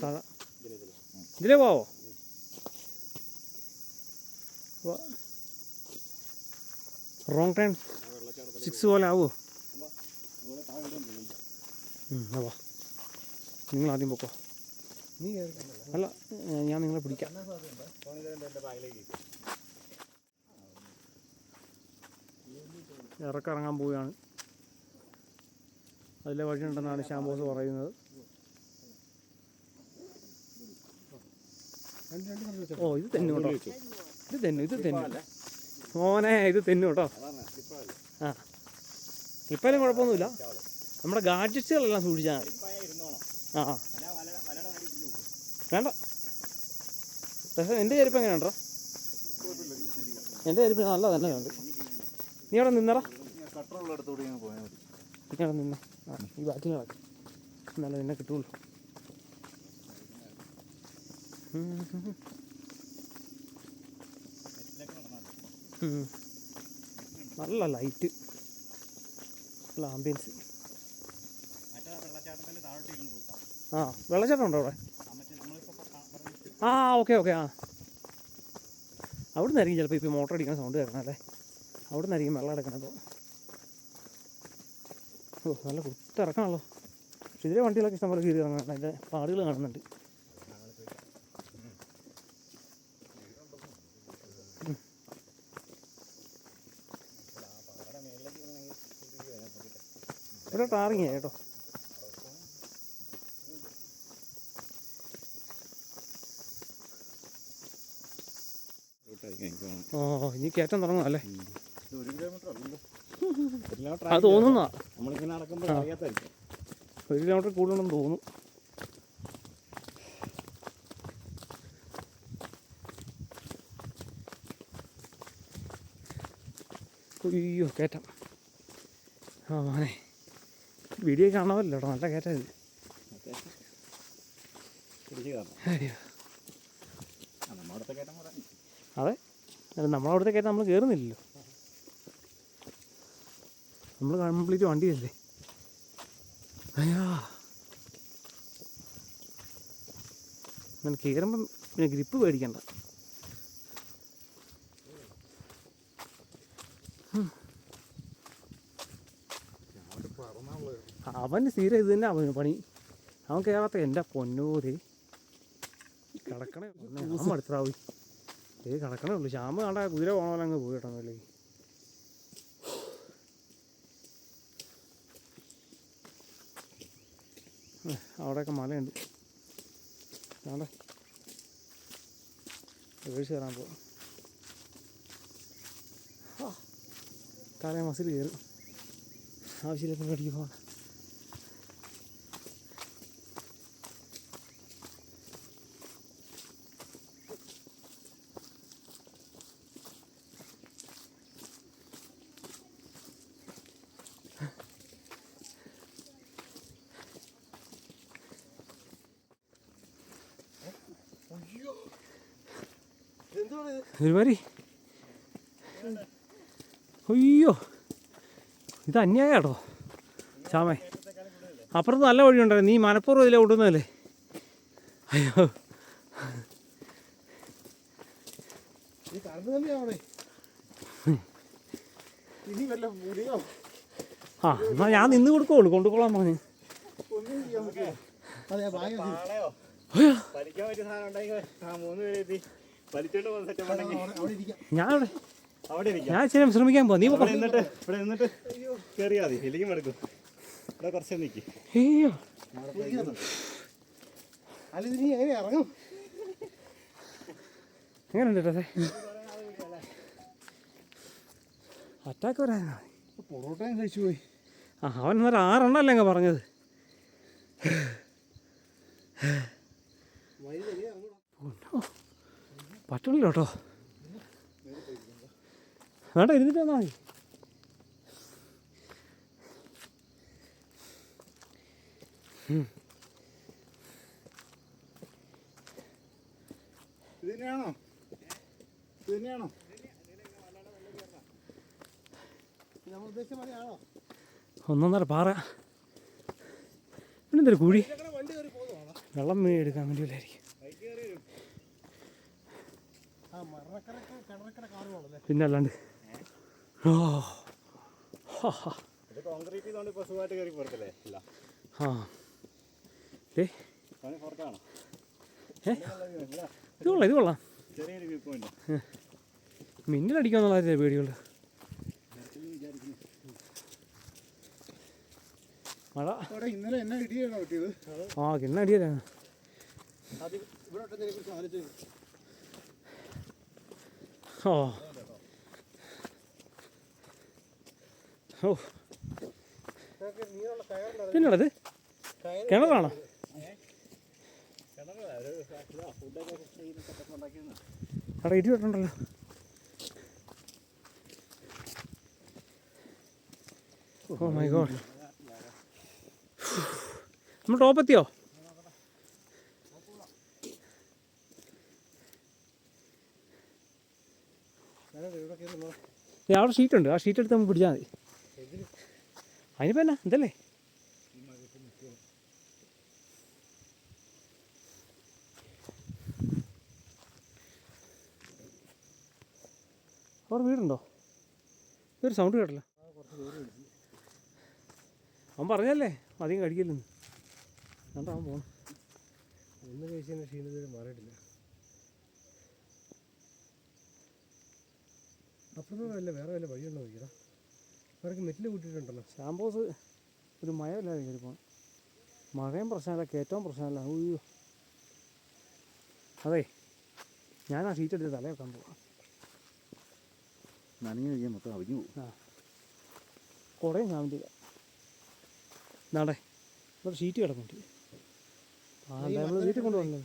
താഴെ ഇതിലേ പോവോ? റോങ് ടൈം 6 പോലെ ആവുമോ? വാ, നിങ്ങൾ ആദ്യം പൊക്കോ. അല്ല, ഞാൻ നിങ്ങളെ പിടിക്കാം. ഇറക്കിറങ്ങാൻ പോവുകയാണ്. അതിലെ വഴിയുണ്ടെന്നാണ് ശ്യാംബോസ് പറയുന്നത്. ഓ ഇത് തെന്നു കേട്ടോ. ഇത് തെന്നു മോനെ, ഇത് തെന്നു കേട്ടോ. സ്ലിപ്പായാലും കുഴപ്പമൊന്നുമില്ല. നമ്മുടെ ഗാഡ്ജറ്റ്സുകളെല്ലാം സൂക്ഷിച്ചാൽ മതി. വേണ്ട. പക്ഷേ എൻ്റെ ചെരുപ്പ് എങ്ങനെയുണ്ടോ? എൻ്റെ ചെരുപ്പ് നല്ല തന്നെ ഉണ്ട്. നീ അവിടെ നിന്നടാ. നീ അവിടെ നിന്നേ. ഈ ബാറ്റിങ് കിടക്കും. എന്നാലേ നിന്നെ കിട്ടുള്ളൂ. നല്ല ലൈറ്റ്, നല്ല ആംബിയൻസ്. മറ്റേ വെള്ളച്ചാട്ടത്തിൻ്റെ താഴോട്ട് ഇരുന്ന് റൂട്ടാണ്. ആ വെള്ളച്ചാട്ടം ഉണ്ടോ അവിടെ? മറ്റേ നമ്മളിപ്പോൾ ആ ഓക്കെ ഓക്കെ. ആ അവിടെ നിന്നായിരിക്കും ചിലപ്പോൾ ഇപ്പോൾ മോട്ടർ അടിക്കുന്ന സൗണ്ട് കേൾക്കണം അല്ലേ? അവിടെ നിന്നായിരിക്കും വെള്ളം എടുക്കണത്. ഓ നല്ല കുത്തിറക്കണമല്ലോ. പക്ഷെ ഇതിലെ വണ്ടികളൊക്കെ ഇഷ്ടംപോലെ കയറി ഇറങ്ങാൻ അതിൻ്റെ പാടുകൾ കാണുന്നുണ്ട്. ഇവിടെ ടാറിങ് കേട്ടോ. ഓ ഇനി കയറ്റം തുടങ്ങും അല്ലേ? 1 കിലോമീറ്റർ അല്ലല്ലോ, അത് തോന്നുന്ന നമ്മളിങ്ങനെ നടക്കുമ്പോൾ അറിയാത്തായിരിക്കും. 1 കിലോമീറ്റർ കൂടുതലുണ്ടെന്ന് തോന്നുന്നു. അയ്യോ കയറ്റം. ആ മോനെ വീഡിയോ കാണാമല്ലോ കേട്ടോ, നല്ല കയറ്റം ഇത്. അയ്യോ നമ്മളടുത്ത കയറ്റം കൂടെ അതെ, നമ്മളവിടുത്തെ കയറ്റം നമ്മൾ കയറുന്നില്ലല്ലോ, നമ്മൾ കംപ്ലീറ്റ് വണ്ടിയല്ലേ. അയ്യാ അങ്ങനെ കയറുമ്പം പിന്നെ ഗ്രിപ്പ് പേടിക്കണ്ട. അവന് സ്ഥിരം ഇത് തന്നെ അവന് പണി. അവൻ കയറാത്ത എൻ്റെ പൊന്നൂര് കിടക്കണേ അടുത്താവി കിടക്കണേ ഉള്ളൂ. ശ്യാമ കണ്ട കുതിര പോകണമല്ലോ അങ്ങ് പോയി കേട്ടോ. അല്ലേ അവിടെയൊക്കെ മലയുണ്ട്. ആണ്ടെ വേഴ്സ് കയറാൻ പോവാം. കാലേ മസിൽ കയറും, ആവശ്യമില്ലാത്ത പേടിക്ക് പോകണം. ഒരുമാതിരി അയ്യോ ഇത് അന്യായം കേട്ടോ ശ്യാമേ. അപ്പുറത്ത് നല്ല വഴിയുണ്ടായിരുന്നു, നീ മനപ്പൂർവ്വം ഇതിലെ ഓടുന്നതല്ലേ. അയ്യോ ആ എന്നാ ഞാൻ നിന്ന് കൊടുക്കുള്ളൂ, കൊണ്ടുപോകാൻ പറഞ്ഞു. വലിക്കാൻ പറ്റിയ സാധനം ഉണ്ടെങ്കിൽ 3 പേര് എത്തി വലിച്ചോണ്ട് പോകുന്ന സെറ്റപ്പ് ഉണ്ടെങ്കിൽ ഞാൻ ഇച്ചിരി ശ്രമിക്കാൻ പോവാ. നീ ഇവിടെ നിന്നിട്ട് കയറിയാൽ മതി, ഇല്ലെങ്കിൽ എടുക്കും. ഇവിടെ കുറച്ച് നിൽക്കും. അയ്യോ അല്ല ഇത് നീ എങ്ങനെ ഇറങ്ങും? എങ്ങനെയുണ്ട് കേട്ടോ അറ്റാക്ക് വരാനാ? പൊറോട്ടയും കഴിച്ചു പോയി. ആ അവൻ എന്നൊരു 6 എണ്ണല്ലേ അങ്ങ് പറഞ്ഞത്. പറ്റില്ല കേട്ടോ, വേണ്ട ഇരുന്നിട്ട് വന്നാൽ മതി. ഇത് തന്നെയാണോ? ഇത് തന്നെയാണോ? നമ്മൾ ഉദ്ദേശിച്ച മതിയാണോ? 1.5 പാറ പിന്നെ എന്തൊരു കുഴി, വണ്ടി കയറി പോകുന്നതാണോ? വെള്ളം എടുക്കാൻ വേണ്ടിയില്ലായിരിക്കും. ആ മരണക്കര കാറുകളല്ലേ? പിന്നെ അല്ലാണ്ട് ഓ ഇത് കോൺക്രീറ്റ് ചെയ്തോണ്ട് ഇപ്പോൾ സുഖമായിട്ട് കയറി പോരത്തില്ലേ? ഇല്ല ആ ഏ പുറത്താണോ? ഇത് കൊള്ളാം. ചെറിയൊരു വ്യൂ പോയിന്റ്. മിന്നലടിക്കാന്നുള്ള പേടിയുള്ളു. മഴ ഇന്നലെ എന്നാ ഇടിയാണോ പറ്റിയത്? ആ കിണ്ണടിയതാണ്. അത് ഇവിടെ കുറിച്ച് ആലോചിച്ചു. ഓ ഓ പിന്നുള്ളത് കിണറാണോ? അവിടെ ഇടി വെട്ടുണ്ടല്ലോ. ഓ മൈ ഗോഡ്, നമ്മൾ ടോപ്പെത്തിയോ? അവിടെ ഷീറ്റുണ്ട്, ആ ഷീറ്റ് എടുത്ത് നമുക്ക് പിടിച്ചാൽ മതി. അതിനിപ്പോൾ എന്നാ ഇതല്ലേ. അവിടെ വീടുണ്ടോ? ഇതൊരു സൗണ്ട് കേട്ടല്ലോ. അവൻ പറഞ്ഞല്ലേ അധികം കഴിക്കില്ലെന്ന്. അതുകൊണ്ട് അവൻ പോകണം. ഒന്ന് കഴിച്ചതിന് ക്ഷീണത്തിൽ മാറിയിട്ടില്ല. അപ്പുറത്ത് വല്ല വേറെ വല്ല വഴിയുണ്ടോ നോക്കിയടാ. അവർക്ക് മെറ്റിൽ കൂട്ടിയിട്ടുണ്ടല്ലോ. ഷാംപോസ് ഒരു മഴമില്ലാതെ കയറി പോകണം. മഴയും പ്രശ്നമല്ല, കയറ്റവും പ്രശ്നമല്ല. അയ്യോ അതെ, ഞാൻ ആ ഷീറ്റ് എടുത്ത് തല വെക്കാൻ പോകാം. നനഞ്ഞു കഴിഞ്ഞാൽ മൊത്തം അവിഞ്ഞു പോകും. ആ കുടയും കാണുന്നില്ല. നാടെ ഇവിടെ ഷീറ്റ് കിടക്കുന്നുണ്ട്. ആ നമ്മൾ വീട്ടിൽ കൊണ്ടുപോകണല്ലോ.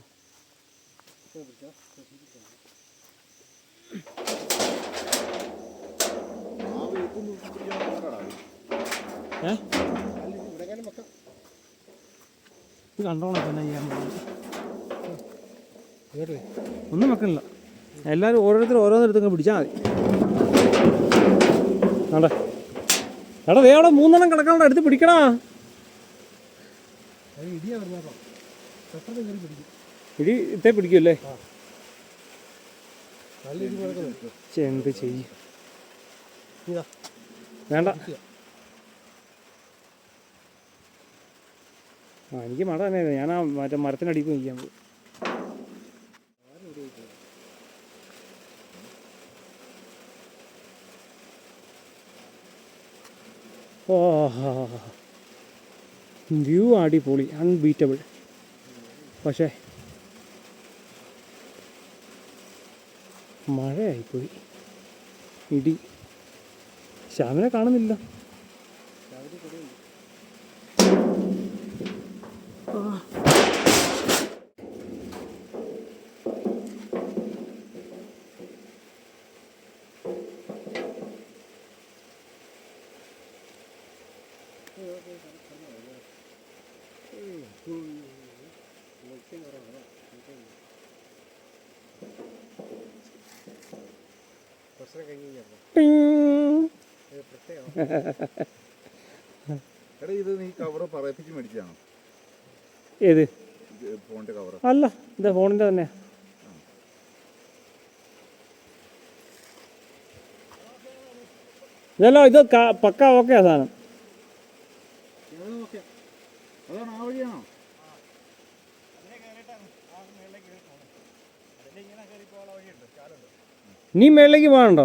ഇത് കണ്ടോളാം തന്നെ ചെയ്യാൻ പോകുന്നത്. ഒന്നും വെക്കണില്ല, എല്ലാവരും ഓരോരുത്തരും ഓരോന്നിടത്തൊക്കെ പിടിച്ചാൽ മതി. ആടെ എടാ ദേ അവിടെ 3 എണ്ണം കിടക്കാണ്ട് എടുത്ത് പിടിക്കണാ. ഇടിയാ പറഞ്ഞോ പെട്ടെന്ന് കയറി പിടിക്കും. ഇടി ഇത്തേ പിടിക്കുമല്ലേ? നല്ല ഇടി കിടക്കുന്നു. എന്ത് ചെയ്യും? ഇതാ വേണ്ട. ആ എനിക്ക് മഴ തന്നെ. ഞാൻ ആ മറ്റേ മരത്തിനടിയിൽ പോയി നിൽക്കാൻ പോകും. ഓ വ്യൂ അടിപൊളി, അൺബീറ്റബിൾ. പക്ഷേ മഴയായിപ്പോയി, ഇടി. ശ്യാമിനെ കാണുന്നില്ല. പ്രശ്നം കഴിഞ്ഞ് കഴിഞ്ഞാൽ എടാ ഇത് നീ കവറ് പറയിപ്പിച്ച് മേടിച്ചാണോ? ഏത് ഫോണിന്റെ കവറ്? അല്ല, ഇതാ ഫോണിൻ്റെ തന്നെ. ഇതല്ലോ ഇത് പക്ക ഓക്കെയാ സാധനം. അതാണ് ആ വഴിയാണോ? നീ മേളിലേക്ക് പോകണുണ്ടോ?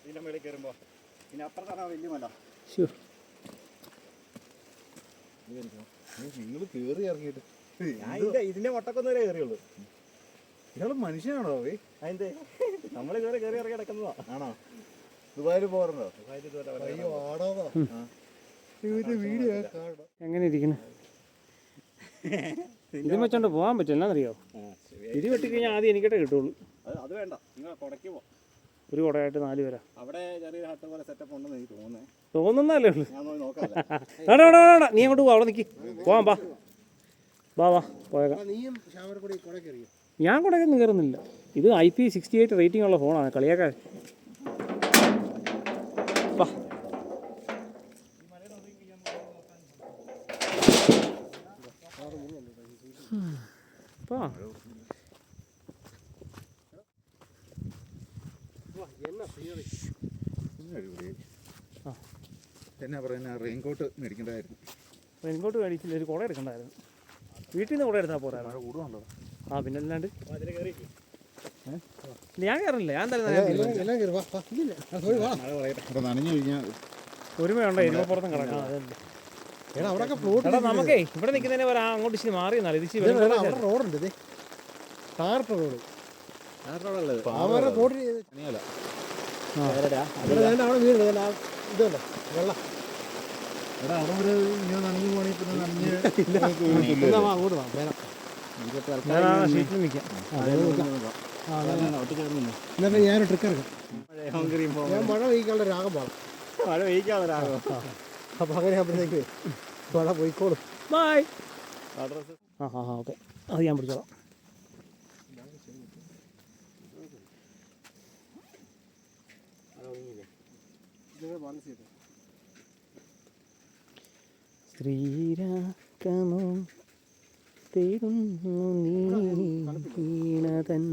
ഇതിൻ്റെ മേളിൽ കയറുമ്പോൾ പിന്നെ അപ്പുറത്താണ് വലിയ മല. നിങ്ങൾ കേറി ഇറങ്ങിയിട്ട് ഇതിന്റെ മൊട്ടക്കൊന്നു വരെ കയറിയുള്ളൂ. ഇയാള് മനുഷ്യനാണോ? അതിന്റെ നമ്മൾ ഇതുവരെ കയറി ഇറങ്ങി കിടക്കുന്നതാ. ആണോ? ദുബായിൽ പോകാറുണ്ടോ? അയ്യോ ആടാതാ വീഡിയോ എങ്ങനെ ഇരിക്കുന്നു? ഇത് വെച്ചോണ്ട് പോകാൻ പറ്റില്ല, എന്നറിയോ? ഇടി വെട്ടിക്കഴിഞ്ഞാൽ ആദ്യം എനിക്കിട്ടേ കിട്ടുള്ളൂ. അത് വേണ്ട, നിങ്ങൾ കുടയ്ക്ക് പോ. ഒരു കുടയായിട്ട് 4 പേരാ. അവിടെ ചെറിയ ഹട്ട് പോലെ സെറ്റപ്പ് ഉണ്ടെന്ന് എനിക്ക് തോന്നുന്നേ. തോന്നുന്നല്ലേ ഉള്ളൂ. ഞാൻ പോയി നോക്കാം. നീ അങ്ങോട്ട് പോ, അവിടെ നിൽക്കി പോവാം. വാ പോയേക്കാം. നീയും ശ്യാമരെ കൂടി കുട കയറിയോ? ഞാൻ കുടയൊന്നും കയറുന്നില്ല. ഇത് IP68 റേറ്റിംഗ് ഉള്ള ഫോണാണ്, കളിയാക്കാൻ. എന്നാ പറയുന്ന റെയിൻകോട്ട് മേടിക്കേണ്ടതായിരുന്നു. റെയിൻകോട്ട് മേടിച്ചില്ല, ഒരു കുട എടുക്കണ്ടായിരുന്നു. വീട്ടിൽ നിന്ന് കുട എടുത്താൽ പോരായിരുന്നു. കൂടുന്നുണ്ടോ? ആ പിന്നെ അല്ലാണ്ട് ഞാൻ കയറില്ല. ഞാൻ തന്നെ നനഞ്ഞു കഴിഞ്ഞാൽ ഒരുമയുണ്ടോ എരുമപ്പുറത്തും കിടക്കാം. അവിടെ നമുക്കേ ഇവിടെ നിൽക്കുന്നതിനെ പറയാം, അങ്ങോട്ട് ഇച്ചിരി മാറി എന്നാൽ ഇത് റോഡുണ്ട്, ടാറിട്ട റോഡ്. അവിടെ വീട് ഇതുണ്ട് വെള്ളം. എടാ അവിടെ ഒരു ഇങ്ങനെ നനഞ്ഞു പോകണമെങ്കിൽ പിന്നെ നനഞ്ഞ് അങ്ങോട്ട് വാ വേണം. ഷീറ്റിൽ നിൽക്കാം. എന്നിട്ട് ഞാനൊരു ട്രിക്ക് ഇറക്കാം. ഞാൻ മഴ പെയ്ക്കാനുള്ള രാഗം പാടാം. മഴ പെയ്ക്കാതെ രാഗം. അപ്പം അങ്ങനെ ആകുമ്പോഴത്തേക്ക് മഴ പോയിക്കോളും. ബായ്. ഓക്കെ, അത് ഞാൻ പിടിച്ചോളാം. ബാലൻസ് ചെയ്തത്. ശ്രീരാഗമോ തേടുന്നു നീണതൻ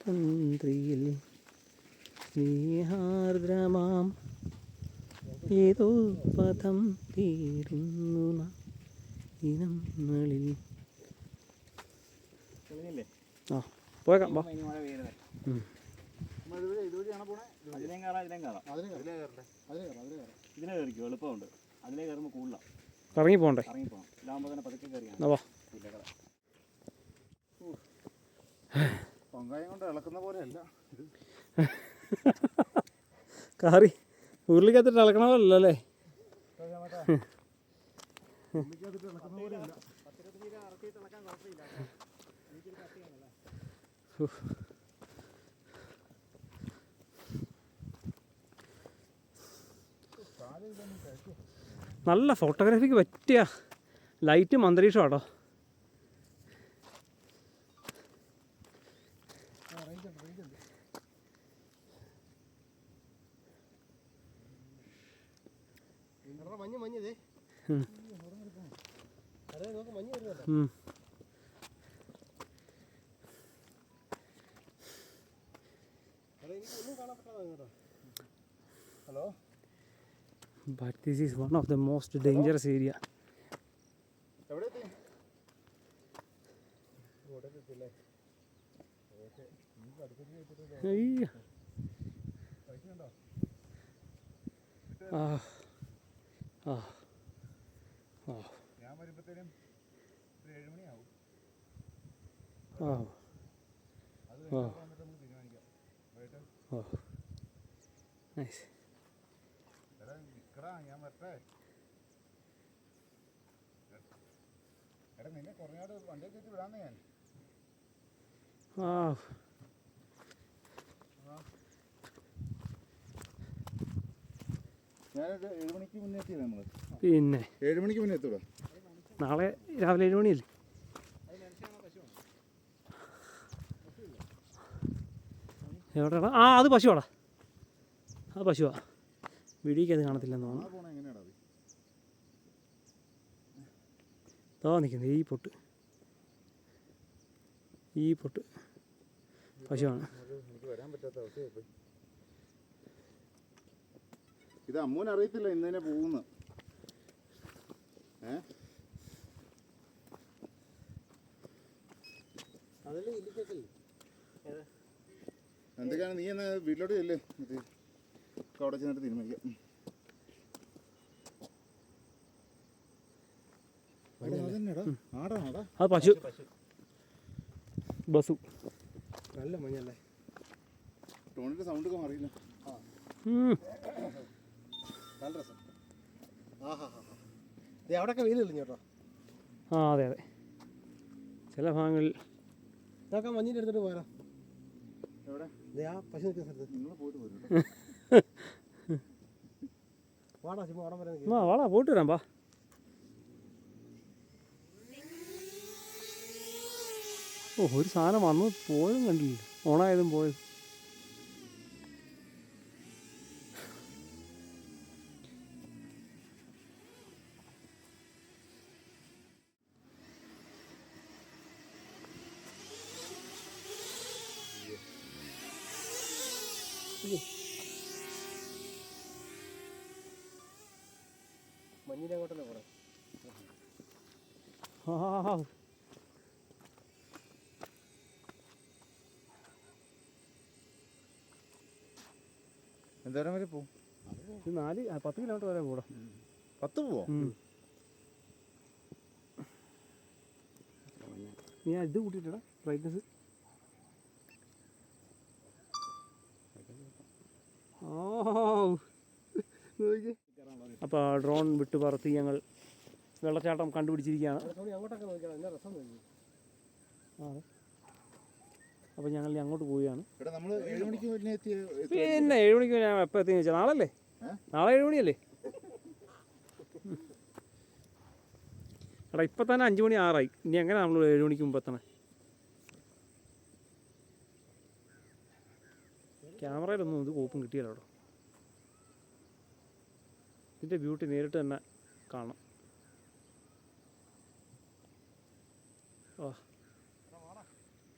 തന്ത്രിയിൽ സ്നേഹാർദ്രമാം ഏതോ പദം തേടുന്നു ഇനങ്ങളിൽ. ആ പോയേക്കാം വാ. ഇനി മഴ പെയ്യുന്നത് ഉം. ഇതുവഴിയാണോ പോണേ? അതിലേം കയറാം ഇതിലേം കയറാം. അതിനെ കയറാം, ഇതിലേ കയറണ്ടേ? അതിനെ കയറാം, അതിനെ കയറാം. ഇതിലെ കയറിക്കോ, എളുപ്പമുണ്ട്. അതിലേ കയറുമ്പോൾ കൂടുതലാണ്, ഇറങ്ങി പോകണ്ടേ? ഇറങ്ങി പോകണം. ഇതാകുമ്പോൾ തന്നെ പതുക്കെ കയറിയാണ്. എന്നാ വാ. പൊങ്കായം കൊണ്ട് ഇളക്കുന്ന പോലെയല്ല ഇത്. കാറി ഉരുളിക്കകത്തിട്ട് ഇളക്കണ പോലല്ലോ അല്ലേ? നല്ല ഫോട്ടോഗ്രാഫിക്ക് പറ്റിയ ലൈറ്റും അന്തരീക്ഷം കേട്ടോ. എടാ, മഞ്ഞ് മഞ്ഞ് ഇതേ. ഉം. അതെ, നോക്ക് മഞ്ഞ് വരുന്നുണ്ടോ? ഉം. അതെ, എനിക്ക് ഒന്നും കാണാൻ പറ്റാതെ കേട്ടോ. Hello, But this is one of the most dangerous area. എവിടെ എത്തി? ഇങ്ങോട്ടേക്ക് എത്തില്ലേ? അയ്യ. ആ ആ ആ ഞാൻ വരുമ്പോഴത്തേനും ഒരു 7 മണിയാവും. ആ അത് ആ വന്നിട്ട് നമുക്ക് തീരുമാനിക്കാം. വൈകിട്ട് ആ നൈസ്. എടാ നിക്കടാ, ഞാൻ വരട്ടെ. എടാ നിന്നെ കുറഞ്ഞാട് വണ്ടിയിൽ കയറ്റി വിടാന്നേ ഞാൻ. ആ ഞാനൊരു 7 മണിക്ക് മുന്നേ എത്തിയത് നമ്മൾ. പിന്നെ 7 മണിക്ക് മുന്നേ എത്തൂടാ. നാളെ രാവിലെ 7 മണിയല്ലേ? എവിടെയാടാ? ആ അത് പശുവാടാ, അത് പശുവാ. വീടിക്ക് അത് കാണത്തില്ലെന്ന് തോന്നുന്നു. പോണേ എങ്ങനെയാടാ? നിൽക്കുന്നത് ഈ പൊട്ട് പശുവാണ്. എനിക്ക് വരാൻ പറ്റാത്ത അവസ്ഥയായി പോയി. ഇത് അമ്മൂന് അറിയത്തില്ല ഇന്ന് തന്നെ പോകുന്നു. അതിൽ ഇരിക്കത്തില്ല. എന്തൊക്കെയാണ് നീ എന്നാ വീട്ടിലോട്ട് ചെല്ലേ, അവിടെ ചെന്നിട്ട് തീരുമാനിക്കാം. അതന്നെടാ, ആടാണോടാ? അത് പശു ബസു. നല്ല മഞ്ഞല്ലേ? ടോണിന്റെ സൗണ്ട് ഒക്കെ അറിയില്ല. നല്ല രസം. ആഹാ ഹാ ഹാ. അവിടെയൊക്കെ വെയിൽ തെളിഞ്ഞു കേട്ടോ. ആ അതെ അതെ, ചില ഭാഗങ്ങളിൽ. നമുക്ക് ആ മഞ്ഞിൻ്റെ എടുത്തിട്ട് പോരാ. എവിടെ? ആ പശു നിൽക്കുന്ന സ്ഥലത്ത്. നിങ്ങൾ പോയിട്ട് വരും. വാടാ, ചുമ്മാ ഓടം വരാൻ. വാടാ പോയിട്ട് വരാം വാ. ഓ ഒരു സാധനം വന്നു പോയതും കണ്ടില്ല, ഓണായതും പോയത്. മഞ്ഞിൻ്റെ അങ്ങോട്ടല്ലേ പോരാ. ആ എന്തോരം വരെ പോവും? ഇത് 10 കിലോമീറ്റർ വരെ കൂടാ. 10 പോവോ? നീ ഇത് കൂട്ടിയിട്ടാ ബ്രൈറ്റ്നസ്. അപ്പോൾ ഡ്രോൺ വിട്ട് പറത്തി ഞങ്ങൾ വെള്ളച്ചാട്ടം കണ്ടുപിടിച്ചിരിക്കുകയാണ്. അങ്ങോട്ടൊക്കെ നോക്കിയാൽ എന്നാ രസം നോക്കി. അതെ, അപ്പോൾ ഞങ്ങൾ ഇനി അങ്ങോട്ട് പോവുകയാണ്. എടാ നമ്മൾ 7 മണിക്ക് മുന്നേ പിന്നെ 7 മണിക്ക് ഞാൻ എപ്പോൾ എത്തിയെന്ന് വെച്ചാൽ നാളല്ലേ, നാളെ 7 മണിയല്ലേ? എടാ ഇപ്പം തന്നെ 5 മണി 6 ആയി. ഇനി എങ്ങനെ നമ്മൾ 7 മണിക്ക് മുമ്പ് എത്തണേ? ക്യാമറയിലൊന്നും ഇത് കോപ്പും കിട്ടിയല്ലോ അവിടെ. ഇതിൻ്റെ ബ്യൂട്ടി നേരിട്ട് തന്നെ കാണാം. ഓ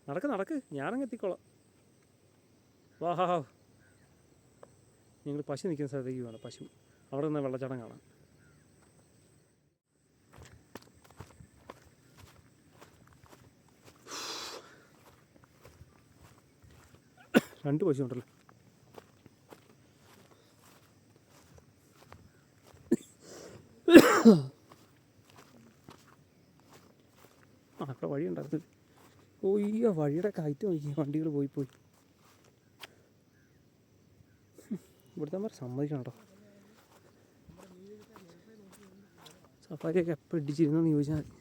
നടക്ക് ഞാനങ്ങ് എത്തിക്കോളാം. വാ നിങ്ങൾ പശു നിൽക്കുന്ന സ്ഥലത്തേക്ക് വേണം. പശു അവിടെ നിന്ന് വെള്ളച്ചാട്ടം കാണാം. രണ്ട് പശു ഉണ്ടല്ലോ. അവിടെ വഴി ഉണ്ടായിരുന്നു. ഓയ്യോ വഴിയുടെ കയറ്റം നോക്കി വണ്ടികൾ പോയി. ഇവിടുത്തെ മാറി സമ്മതിക്കണം കേട്ടോ. സഫാരിയൊക്കെ എപ്പോൾ ഇടിച്ചിരുന്നെന്ന് ചോദിച്ചാൽ മതി.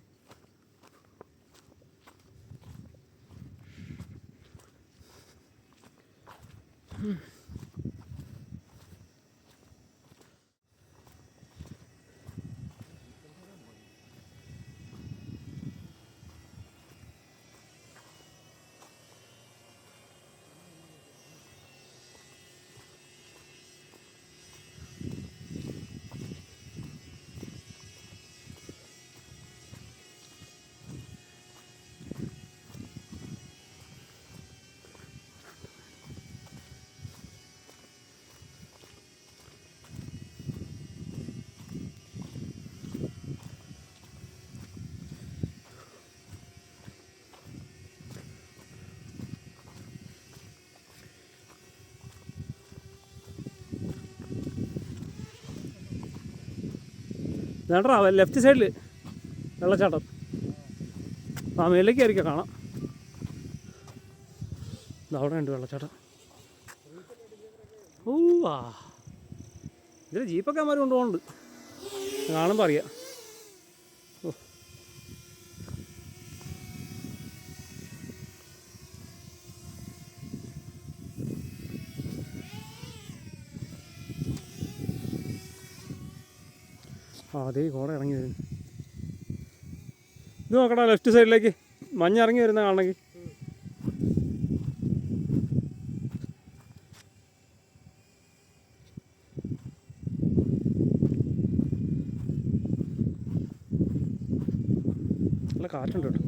വേണ്ടാ ലെഫ്റ്റ് സൈഡിൽ വെള്ളച്ചാട്ടം. മേലേക്ക് ആയിരിക്കും കാണാം. അവിടെ ഉണ്ട് വെള്ളച്ചാട്ടം. ഇതിൽ ജീപ്പൊക്കെ അമ്മമാർ കൊണ്ടുപോകുന്നുണ്ട്, കാണുമ്പോൾ അറിയാം. അതേ കോട ഇറങ്ങി വരുന്നു. ഇത് നോക്കടാ ലെഫ്റ്റ് സൈഡിലേക്ക് മഞ്ഞിറങ്ങി വരുന്ന കാണണമെങ്കിൽ. നല്ല കാറ്റുണ്ട് കേട്ടോ.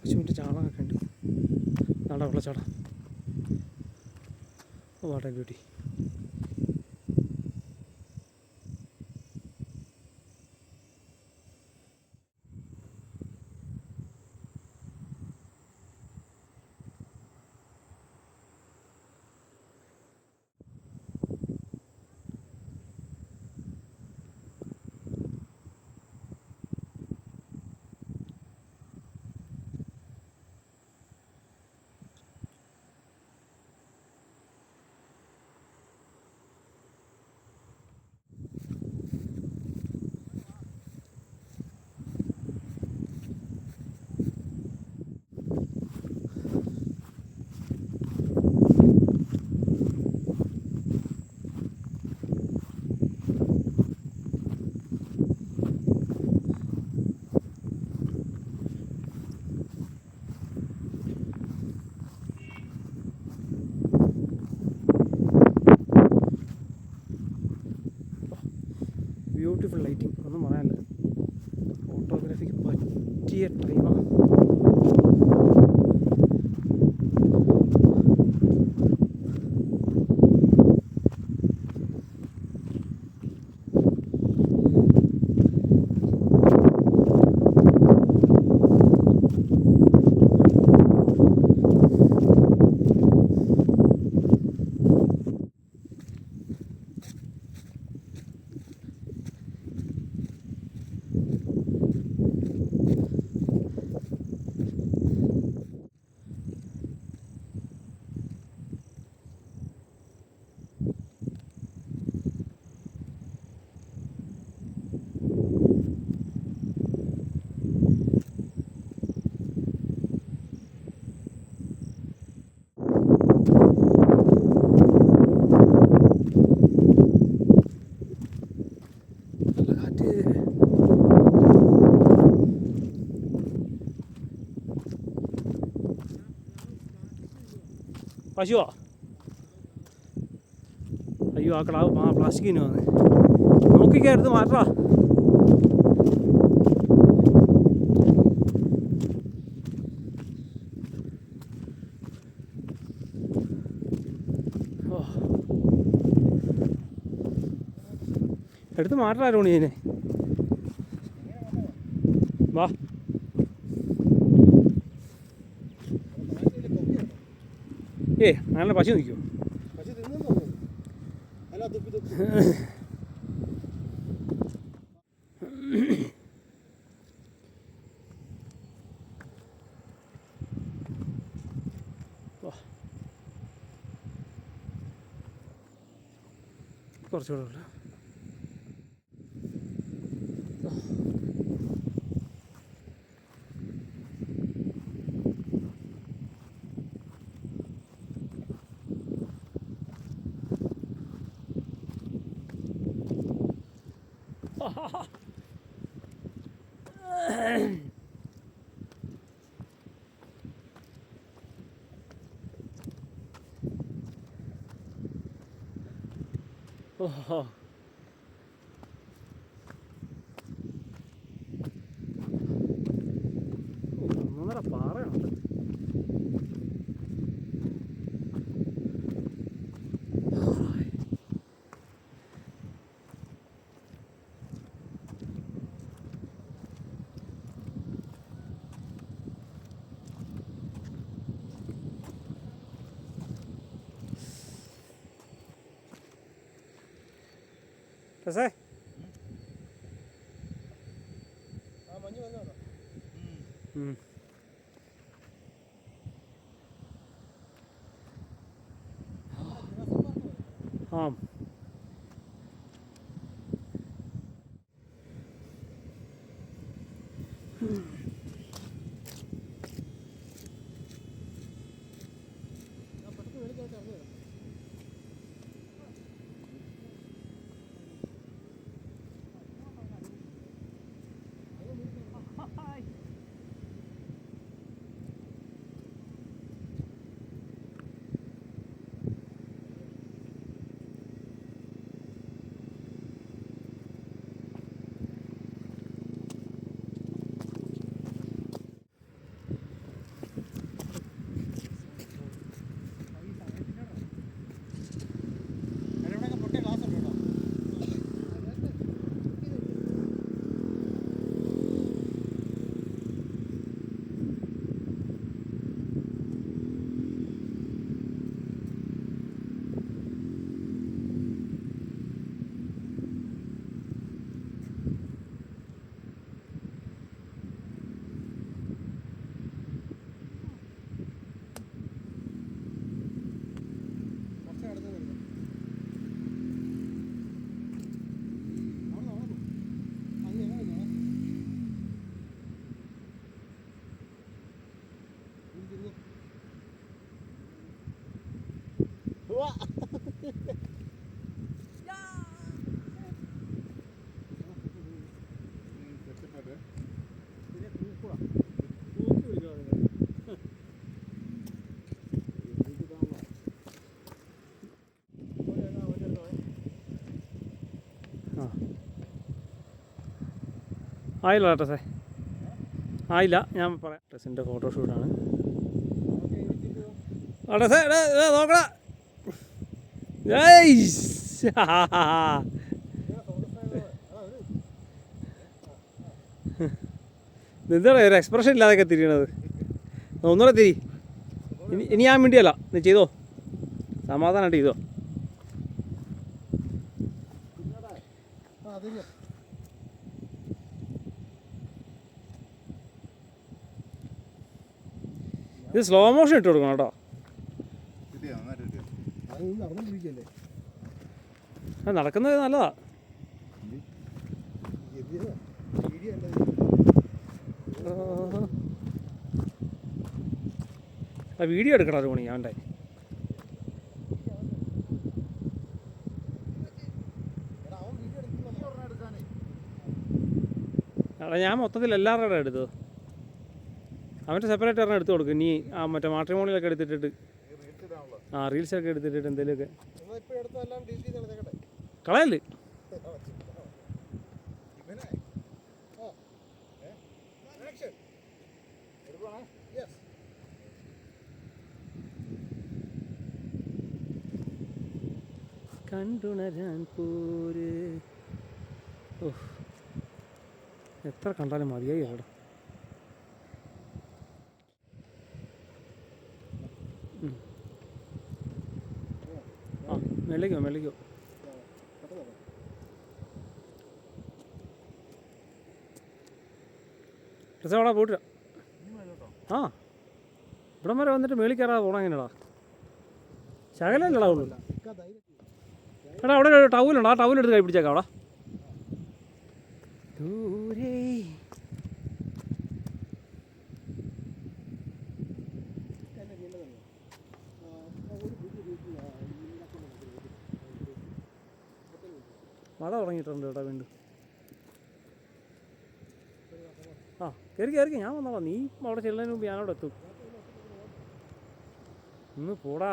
പശുവിൻ്റെ ചാണകമൊക്കെ ഉണ്ട്. നാടാ വെള്ളച്ചാട്ടം. What A beauty. Beautiful lighting, ഒന്നും പറയാനില്ല. ഫോട്ടോഗ്രാഫിക്ക് പറ്റിയ ടൈമാണ്. പശുവാ? അയ്യോ ആ കിടാവ് പ്ലാസ്റ്റിക് ഇനുവാന്ന്. നോക്കിക്കായിരുന്നു മാറ്റാ. എടുത്ത് മാറ്റാ രോണി ഇതിനെ. വാ. അങ്ങനെ പശു നിൽക്കുമോ? പക്ഷെ തിന്നു തോന്നുന്നു. അല്ല തുപ്പി തുപ്പി കുറച്ചുകൂടെ ഉള്ളു. ഓഹോ ഒന്നൊന്നര പാറയുണ്ട്. രസേ ആ മഞ്ഞ് വന്നോ? ആ അതിലൂടെയൊക്കെ പൊട്ടിയ ഗ്ലാസ് ഉണ്ട് കേട്ടോ. കുറച്ച് അടുത്ത് വരുന്നു. ആയില്ല ടെസേ, ആയില്ല. ഞാൻ പറയാം. ടെസിൻ്റെ ഫോട്ടോഷൂട്ടാണ്. ടെസേ നോക്കടാ. എന്താണ് ഒരു എക്സ്പ്രഷൻ ഇല്ലാതൊക്കെ തിരിയണത്? ഒന്നുകൂടെ തിരി. ഇനി ഞാൻ വേണ്ടിയല്ല, നീ ചെയ്തോ, സമാധാനമായിട്ട് ചെയ്തോ. ഇത് സ്ലോ മോഷൻ ഇട്ട് കൊടുക്കണം കേട്ടോ. കിട്ടിയോ? നന്നായിട്ട് കിട്ടിയോ? അത് നടന്നുകൊണ്ടിരിക്കുകയല്ലേ. അത് നടക്കുന്നത് നല്ലതാ. വീഡിയോ എടുക്കണം ഒരു മണി അവൻ്റെ. എടാ ഞാൻ മൊത്തത്തിൽ എല്ലാവരുടെ എടുത്തത്. അവൻ്റെ സെപ്പറേറ്റ് ഒരെണ്ണം എടുത്ത് കൊടുക്കും. ഇനി ആ മറ്റേ മാട്രിമോണിയിലൊക്കെ എടുത്തിട്ടിട്ട്. ആ റീൽസൊക്കെ എടുത്തിട്ട് എന്തെങ്കിലുമൊക്കെ എന്നാൽ ഇപ്പോൾ എടുത്തെല്ലാം ഡിലീറ്റ് ചെയ്ത് കളഞ്ഞേക്കട്ടെ. കളയല്ലേ. ഇവനെ ആ ആക്ഷൻ എടുക്കണേ. യെസ്. കണ്ടുണരാൻ പോര്. ഓ എത്ര കണ്ടാലും മതിയായി അവിടെ. ആ മെല്ലിക്കോ മെല്ലിക്കോ. ഡ്രസ്സ് അവിടെ പോയിട്ടില്ല. ആ ഇവിടം വരെ വന്നിട്ട് മേളിൽ കയറാതെ പോകണം എങ്ങനെയാടാ? ശകലല്ലടാ ഉള്ളൂ. എടാ അവിടെ ഒരു ടൗലുണ്ട്, ആ ടൗലെടുത്ത് കൈ പിടിച്ചേക്കാം അവിടെ. ദൂരെ മഴ തുടങ്ങിയിട്ടുണ്ട് കേട്ടോ വീണ്ടും. ആ കയറി കയറി ഞാൻ വന്നോളാം. നീ അവിടെ ചെല്ലുന്നതിന് മുമ്പ് ഞാനവിടെ എത്തും. ഇന്ന് പോടാ.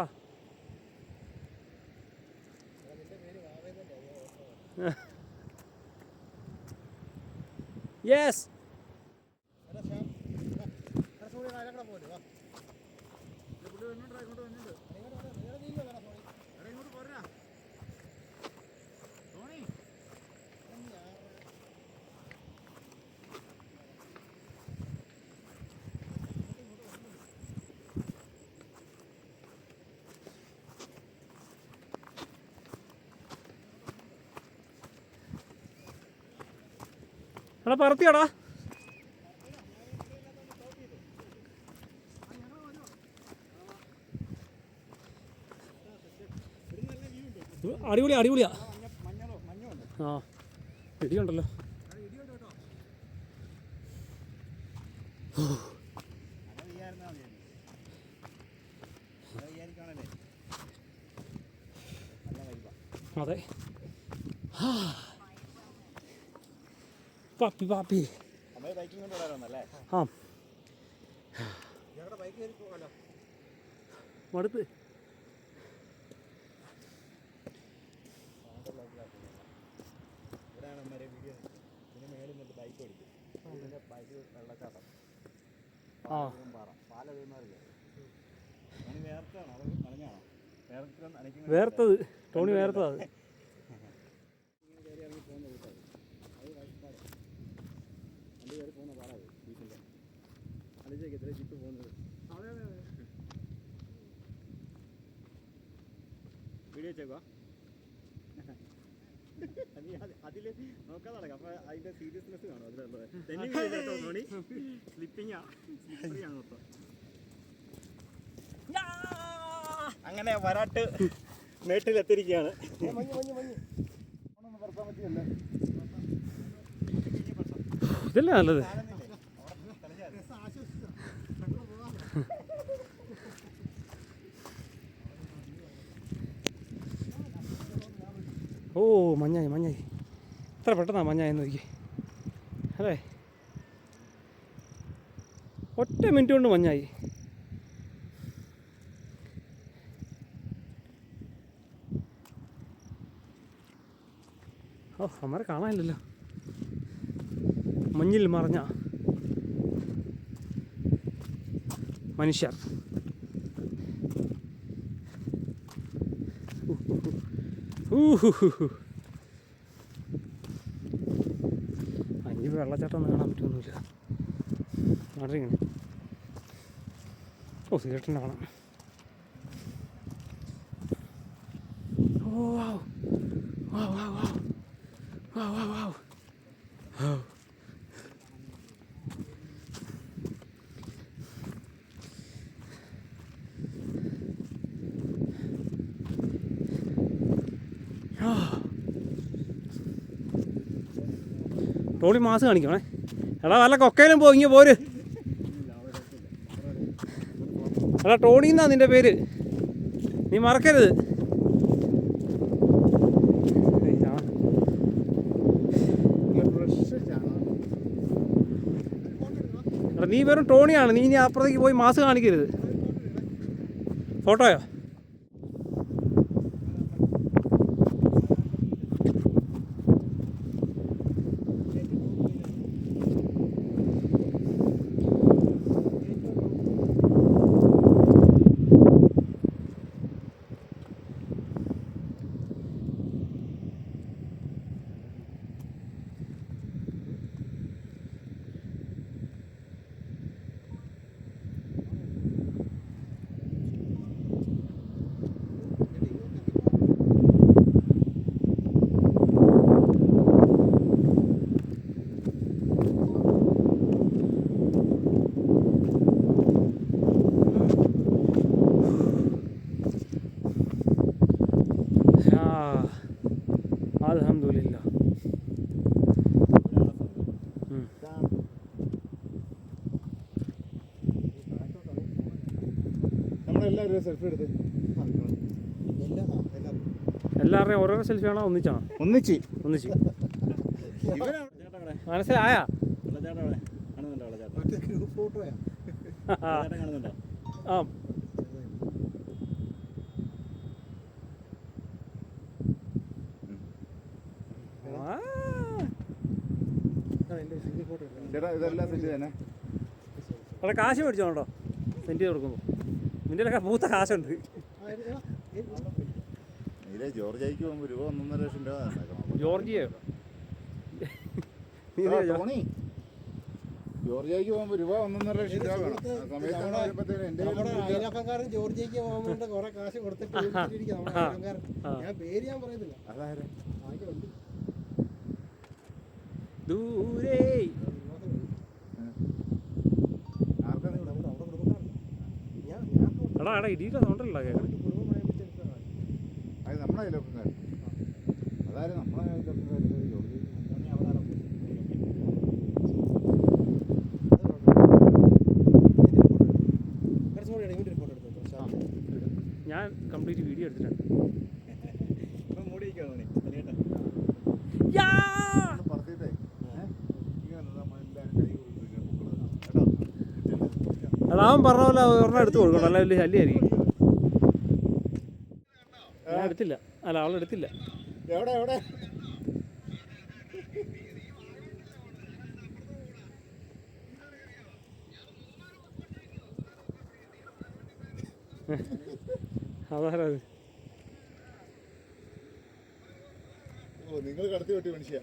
യെസ് എടാ പറത്തിയാടാ. അടിപൊളിയാ അടിപൊളിയാ. ആ ഇടിയുണ്ടല്ലോ. അതെ പാപ്പി പാപ്പി. ആ മടുത്ത്. ആ വേർത്തത് ടോണി വേർത്തത്. അത് വീഡിയോ വെച്ചേക്കോ. അതിൽ നോക്കാൻ നടക്കാം. അപ്പൊ അതിന്റെ സീരിയസ്നെസ് കാണും അതിലുള്ളത്. സ്ലിപ്പിംഗ് ആണ് മൊത്തം. അങ്ങനെ വരാട്ട് മേട്ടിലെത്തിരിക്കുകയാണ്. ഇതല്ലേ നല്ലത്. ഓ മഞ്ഞായി മഞ്ഞായി. എത്ര പെട്ടെന്നാണ് മഞ്ഞായെന്ന് നോക്കി അല്ലേ. ഒറ്റ മിനിറ്റ് കൊണ്ട് മഞ്ഞായി. ഓ അമ്മരെ കാണാനില്ലല്ലോ. മഞ്ഞിൽ മറഞ്ഞ മനുഷ്യർ. അഞ്ച് വെള്ളച്ചാട്ടം ഒന്നും കാണാൻ പറ്റുമൊന്നുമില്ല. വളരെ ഇങ്ങനെ. ഓ സിഗരറ്റിൻ്റെ കാണാം. ഓ വാവ് വാവ് വാവ് വാവ് വാവ് വാവ് വാവ്. ടോണി മാസ് കാണിക്കണേ. എടാ വല്ല കൊക്കയിലും പോ, ഇങ്ങനെ പോര്. എടാ ടോണി എന്നാ നിൻ്റെ പേര്, നീ മറക്കരുത്. എടാ നീ വെറും ടോണിയാണ്. നീ ഇനി അപ്പുറത്തേക്ക് പോയി മാസ് കാണിക്കരുത്. ഫോട്ടോയോ? നമ്മളെല്ലാവരും സെൽഫി എടുത്ത് എല്ലാവരുടെയും ഓരോരോ സെൽഫി ആണോ ഒന്നിച്ചാണോ? ഒന്നിച്ച് ഒന്നിച്ച്. ഇവനാ മനസ്സിലായാ? വെള്ളച്ചാട്ടം അവിടെ കാണുന്നുണ്ടോ? വെള്ളച്ചാട്ടം മറ്റേ ഗ്രൂപ്പ് ഫോട്ടോയാ. വെള്ളച്ചാട്ടം കാണുന്നുണ്ടോ? ആ ആ. എൻ്റെ സിംഗിൾ ഫോട്ടോ എടുക്കാം. ചേട്ടാ ഇതെല്ലാം സെറ്റ് തന്നെ. അവിടെ കാശ് മേടിച്ചോ കേട്ടോ സെൻഡ് ചെയ്ത് കൊടുക്കുമ്പോൾ. നിൻ്റെ പൂത്ത കാശുണ്ട്. നീലേ ജോർജിയക്ക് പോകുമ്പോൾ രൂപ 1.5 ലക്ഷം രൂപ തന്നേക്കണം. ജോർജിയയോ? ടോണി ജോർജിയക്ക് പോകുമ്പോൾ രൂപ 1.5 ലക്ഷം രൂപ വേണം. ആ സമയത്താണ് വരുമ്പോഴത്തേനും എൻ്റെ നമ്മുടെ കയ്യിൽ അയൽവക്കക്കാരൻ ജോർജിയക്ക് പോകാൻ വേണ്ടി കുറെ കാശ് കൊടുത്തിട്ട് ഇരിക്കുക നമ്മുടെ അയൽവക്കക്കാരൻ. ഞാൻ പേര് ഞാൻ പറയുന്നില്ല. അതായത് ആകെ ഉണ്ട്. ദൂരേ ആർക്കാ നീ നമ്മുടെ അവിടെ കുടുംബക്കാരൻ. ഞാൻ എടാ എടാ ഇടിയില്ല സൗണ്ടല്ല കേൾക്കണം. കുടുംബം വാങ്ങിപ്പിച്ചെടുത്തതാണ്. അത് നമ്മളെ അയൽവക്കക്കാരൻ. അതായത് നമ്മളെ അയൽവക്കക്കാരൻ ജോർജിയ ഞാൻ കംപ്ലീറ്റ് വീഡിയോ എടുത്തിട്ടുണ്ട്. ഇപ്പം മൂടി വയ്ക്കുവാ തോന്നി അല്ലേട്ടാ? പറത്തിയിട്ടേ ഇങ്ങനെ നമ്മളെല്ലാവരും കൈ കൊടുത്തിരിക്കുക പൂക്കള് കേട്ടോ. അതാവൻ പറഞ്ഞ പോലെ ഒരെണ്ണം എടുത്ത് കൊടുക്കണം, അല്ല വലിയ ശല്യമായിരിക്കും. ഞാൻ എടുത്തില്ല. അല്ല അവളെടുത്തില്ല. എവിടെ എവിടെ അതാരാ അത്? ഓ നിങ്ങൾ കടത്തി വെട്ടി മനുഷ്യ.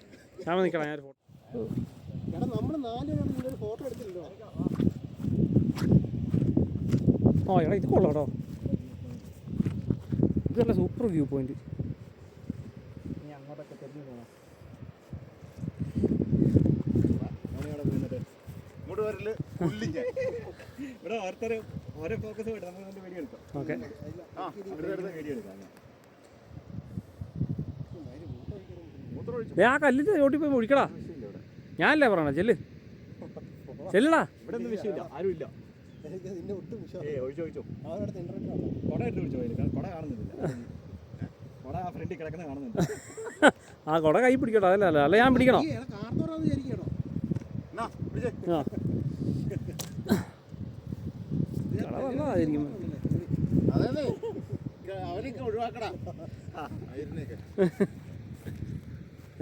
ഞാൻ നിൽക്കണം. ഞാൻ ഫോട്ടോ എടാ നമ്മൾ 4 പേരും നിന്റെ ഒരു ഫോട്ടോ എടുത്തില്ലല്ലോ. ആ എടാ ഇത് കൊള്ളാം കേട്ടോ. ഇത് നല്ല സൂപ്പർ വ്യൂ പോയിന്റ്. ഇനി അങ്ങോട്ടൊക്കെ തിരിഞ്ഞു പോകണം. അവിടെ പോയിരുന്നിട്ട് ഇങ്ങോട്ട് വരല് പുല്ലിഞ്ഞ. ഇവിടെ ഓരോരുത്തർ ഓരോ ഫോക്കസ് പോയിട്ട് നമുക്ക് അതിൻ്റെ വീഡിയോ എടുക്കാം. ഓക്കെ. ആ അടുത്ത വീഡിയോ എടുക്കാം. മൂത്രം ഒഴിച്ചു. ആ കല്ലിൻ്റെ ചോട്ടി പോയി ഒഴിക്കടാ. ഞാനല്ലേ പറയണ ചെല്ല് ചെല്ലടാ. ഇവിടെ ഒന്നും വിഷയമില്ല, ആരും ഇല്ല. എനിക്ക് നിന്നെ ഒട്ടും വിശ്വാസം. ഒഴിച്ചോ ഒഴിച്ചോ. അവിടെ ഇന്റർനെറ്റ് കുട ഇട്ട് വിളിച്ചോ. കുട കാണുന്നില്ല. കുട ആ ഫ്രണ്ടിൽ കിടക്കുന്ന കാണുന്നുണ്ട്. ആ കൊട കൈ പിടിക്കട്ടോ. അതല്ല അല്ല അല്ല ഞാൻ പിടിക്കണോ? കാർത്തോറാന്ന് വിചാരിക്കണോ? എന്നാ പിടിച്ചേ. ആ കട വന്നതായിരിക്കും. അതെ അവനൊക്കെ ഒഴിവാക്കടാ. ആയിരുന്നേക്കെ.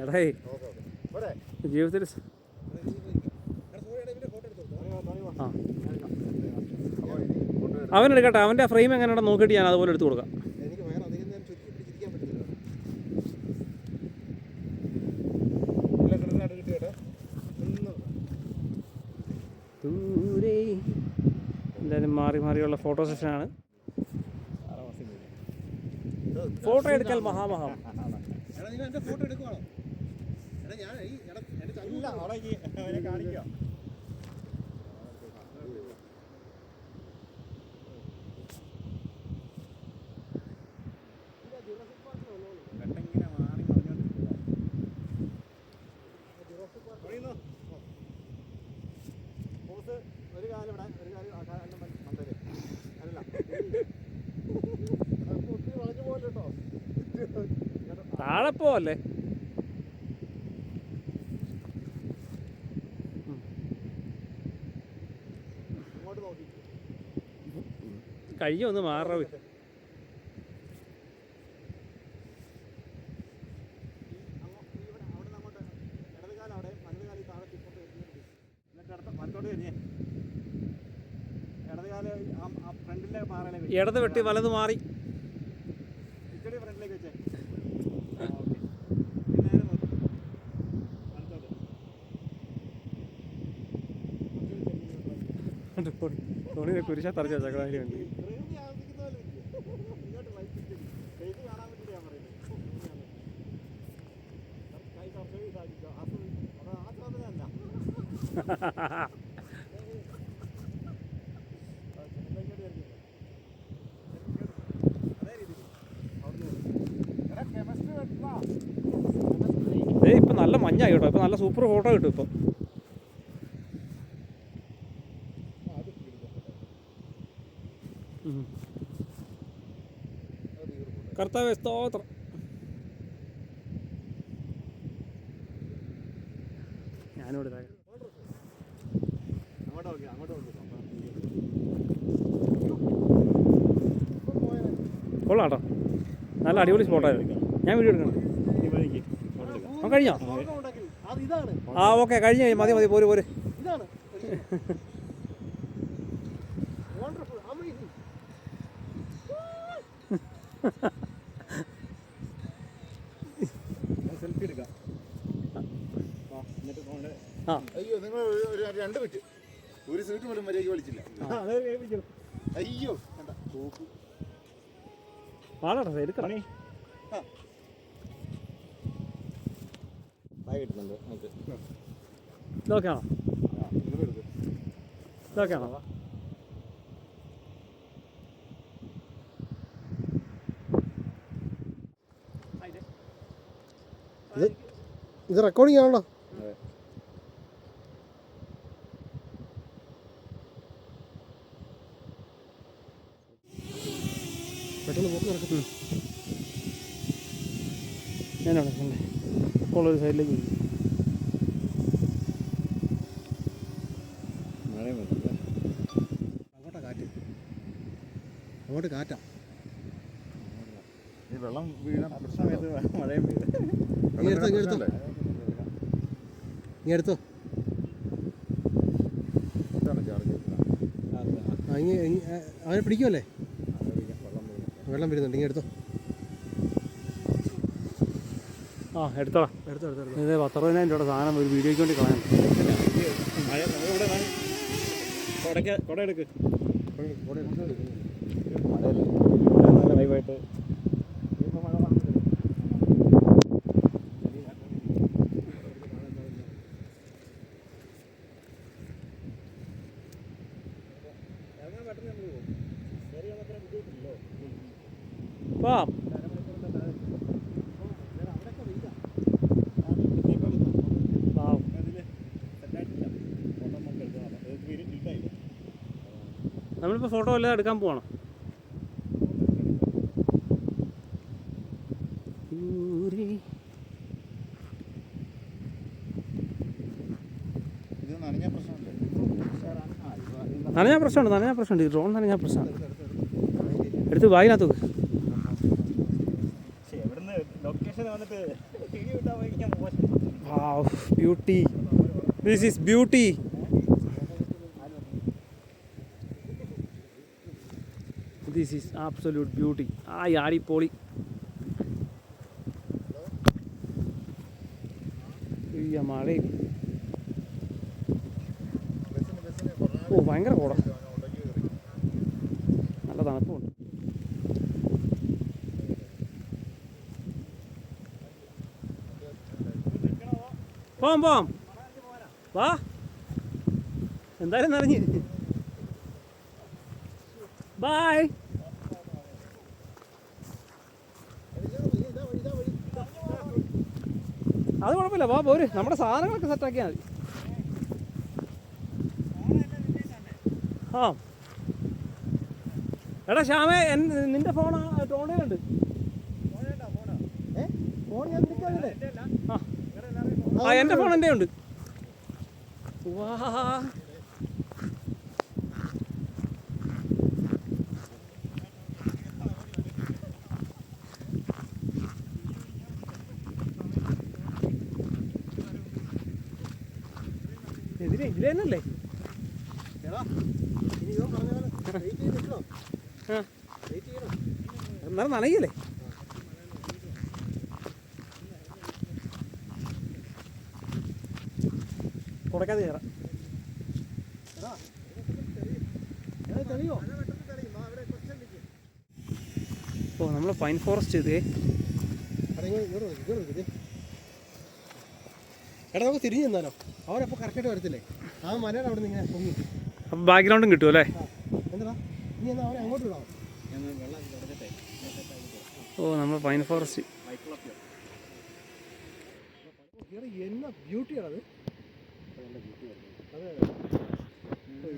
എടേ ഓക്കെ ഓക്കെ പോരെ. ജീവിതത്തിൽ ആ അവനെടുക്കട്ടെ. അവൻ്റെ ഫ്രെയിം എങ്ങനെയാണെന്ന് നോക്കിയിട്ട് ഞാൻ അതുപോലെ എടുത്ത് കൊടുക്കാം. എനിക്ക് വേറെ അധികം നേരം ചുറ്റി പിടിച്ചിരിക്കാൻ പറ്റില്ല. എല്ലാം കിടന്നായിട്ട് കിട്ടിയേട്ടാ. ഒന്ന് ദൂരെ എല്ലാവരും മാറി മാറിയുള്ള ഫോട്ടോ സെഷനാണ്. ഫോട്ടോ എടുക്കൽ മഹാമഹം. എടാ നിങ്ങൾ എൻ്റെ ഫോട്ടോ എടുക്കുവാണോ? എടാ ഞാൻ ഈ എടാ എൻ്റെ ചങ്ങ ഇല്ല, അവിടെ അവനെ കാണിക്കുക. പെട്ടെങ്ങനെ മാറി മറിഞ്ഞോണ്ടിരിക്കുക. ഒരു കാലം ഇവിടെ, ഒരു കാലം ആ കാലം മണ്ടല്. അല്ല ഒത്തിരി വളഞ്ഞു പോലെ കേട്ടോ. താഴെ പോവല്ലേ? ഇങ്ങോട്ട് നോക്കി. കഴിഞ്ഞ ഒന്ന് മാറ. ഇവിടെ അവിടെ അങ്ങോട്ട് ഇടത് കാലം അവിടെ, വലത് കാലം ഈ താഴെ ഇപ്പുറത്ത് വെച്ചിട്ടുണ്ട്. എന്നിട്ട് അടുത്ത വലത്തോട്ട് കഴിഞ്ഞേ. ഇടത് കാലം ആ ഫ്രണ്ടിലെ മാറയിലേക്ക് ഇടത് വെട്ടി വലത് മാറി. ഇച്ചിരി ഫ്രണ്ടിലേക്ക് വെച്ചേ. ഓക്കെ. നേരെ നോക്കി വലത്തോട്ട്. തോണിയെ കുരിശാ തറച്ച ചക്രാരി ഉണ്ട്. പ്രകൃതി ആസ്വദിക്കുന്ന പോലെ ഇരിക്കും. ഇങ്ങോട്ട് വൈകിട്ട് ഫേസ് കാണാൻ വേണ്ടിയിട്ട് ഞാൻ പറയുന്നത്. കൈ കുറച്ച് ഇതാക്കിക്കോ. അത് ആസ്വാദനമല്ല. അതേ രീതിയിൽ എടാ കെമിസ്ട്രി വെട്ടാ. ഇപ്പം നല്ല മഞ്ഞായി കേട്ടോ. ഇപ്പം നല്ല സൂപ്പർ ഫോട്ടോ കിട്ടും ഇപ്പം. കർത്താവേ സ്തോത്രം. ഞാനിവിടെ ഇതാ. അങ്ങോട്ട് നോക്കി അങ്ങോട്ട് നോക്കി കൊള്ളാം കേട്ടോ, നല്ല അടിപൊളി സ്പോട്ടായിരുന്നു. ഞാൻ വീഡിയോ എടുക്കണം. ആ കഴിഞ്ഞോ? അത് ഇതാണ് ആ ഓക്കെ, കഴിഞ്ഞു. മതി മതി, പോര് പോര്. ഇതാണ് വണ്ടർഫുൾ അമേസിംഗ്. സെൽഫി എടുക്കാം. എന്നിട്ട് കൊണ്ട് ആ അയ്യോ നിങ്ങൾ ഒരു 2 മിനിറ്റ് ഒരു സീറ്റ് പോലും മര്യാദയ്ക്ക് വലിച്ചില്ല. അയ്യോ കണ്ട തോക്ക്. വാടാ എടുക്കണം. ബാഗ് കിട്ടുന്നുണ്ട് നമുക്ക്. ഇതൊക്കെയാണോ? നിങ്ങളെടുത്ത് ഇതൊക്കെയാണോ? ഇത് റെക്കോർഡിംഗ് ആണല്ലോ. പെട്ടെന്ന് പോക്ക് നടക്കും. ഞാനവിടെ അല്ലേ ഉള്ളൊരു സൈഡിലേക്ക് പോയി. മഴയും വരുന്നുണ്ട്. അങ്ങോട്ടാ കാറ്റ്, അങ്ങോട്ട് കാറ്റാ. ഈ വെള്ളം വീഴാൻ സമയത്ത് മഴയും പെയ്ത്. നീ എടുത്തോ, നീ എടുത്തോ, നീ എടുത്തോ. ചാർജ് അവനെ പിടിക്കുമല്ലേ? വെള്ളം വരുന്നുണ്ട്, ഇങ്ങനെ എടുത്തോ. ആ എടുത്തോളാം. എടുത്തോ എടുത്തോ എടുത്തോ. ഇത് 10,000 രൂപയുടെ സാധനം ഒരു വീഡിയോയ്ക്ക് വേണ്ടി കളയാം. മഴ നമ്മളിവിടെ കുട എടുക്ക്. നല്ല ലൈവായിട്ട് ഇപ്പം മഴ വന്നിട്ട് വാ നമ്മളിപ്പോൾ ഫോട്ടോ എല്ലാം എടുക്കാൻ പോവാണോ? ഇത് നനഞ്ഞ പ്രശ്നമുണ്ട്. നനഞ്ഞ പ്രശ്നമുണ്ട്. ഈ ഡ്രോൺ നനഞ്ഞ പ്രശ്നമാണ്. എടുത്ത് ബാഗിനകത്ത് വെക്ക്. എവിടുന്ന് ലൊക്കേഷൻ വന്നിട്ട് വീഡിയോ ഇട്ടാൽ ഭയങ്കര മോശം. Beauty, this is beauty. This is absolute beauty. ആ യാടിപ്പൊളി. ഈ മഴയും ഓ ഭയങ്കര കോട, നല്ല തണുപ്പുണ്ട്. പോവാം പോവാം, വാ. എന്തായാലും നിറഞ്ഞ്. ബായ്. അത് കുഴപ്പമില്ല, വാ പോര്. നമ്മുടെ സാധനങ്ങളൊക്കെ സെറ്റാക്കിയാൽ മതി. ആ എടാ ശ്യാമേ, നിന്റെ ഫോൺ ടോണിലുണ്ട്. ഫോൺ ഞാൻ വിളിക്കാറില്ലേ? ആ എൻ്റെ ഫോൺ എൻ്റെ ഉണ്ട്. വാ ഇതിലെ തന്നെയല്ലേ? എടാ ഇനി ഇവൻ പറഞ്ഞ പോലെ വെയിറ്റ് ചെയ്ത് നിൽക്കണോ? ആ വെയിറ്റ് ചെയ്യണം. എന്നാലും നനയില്ലേ? തുടക്കാതെ കയറാം. എടാ തെളിയോ? അവിടെ കുറച്ച് നിൽക്കും. ഓ നമ്മൾ പൈൻ ഫോറസ്റ്റ് ഇതേ. എടാ ഇങ്ങോട്ട് എടാ നമുക്ക് തിരിഞ്ഞു നിന്നാലോ? അവരപ്പോൾ കറക്റ്റായിട്ട് വരത്തില്ലേ? ആ മലയുടെ അവിടെ നിന്ന് ഇങ്ങനെ പൊങ്ങി. അപ്പം ബാക്ക്ഗ്രൗണ്ടും കിട്ടും അല്ലേ? എന്താ നീ എന്നാൽ അവരെ അങ്ങോട്ട് വിടാം. ഓ നമ്മൾ പൈൻ ഫോറസ്റ്റ്. എന്നാ ബ്യൂട്ടിയാണത്. അതെ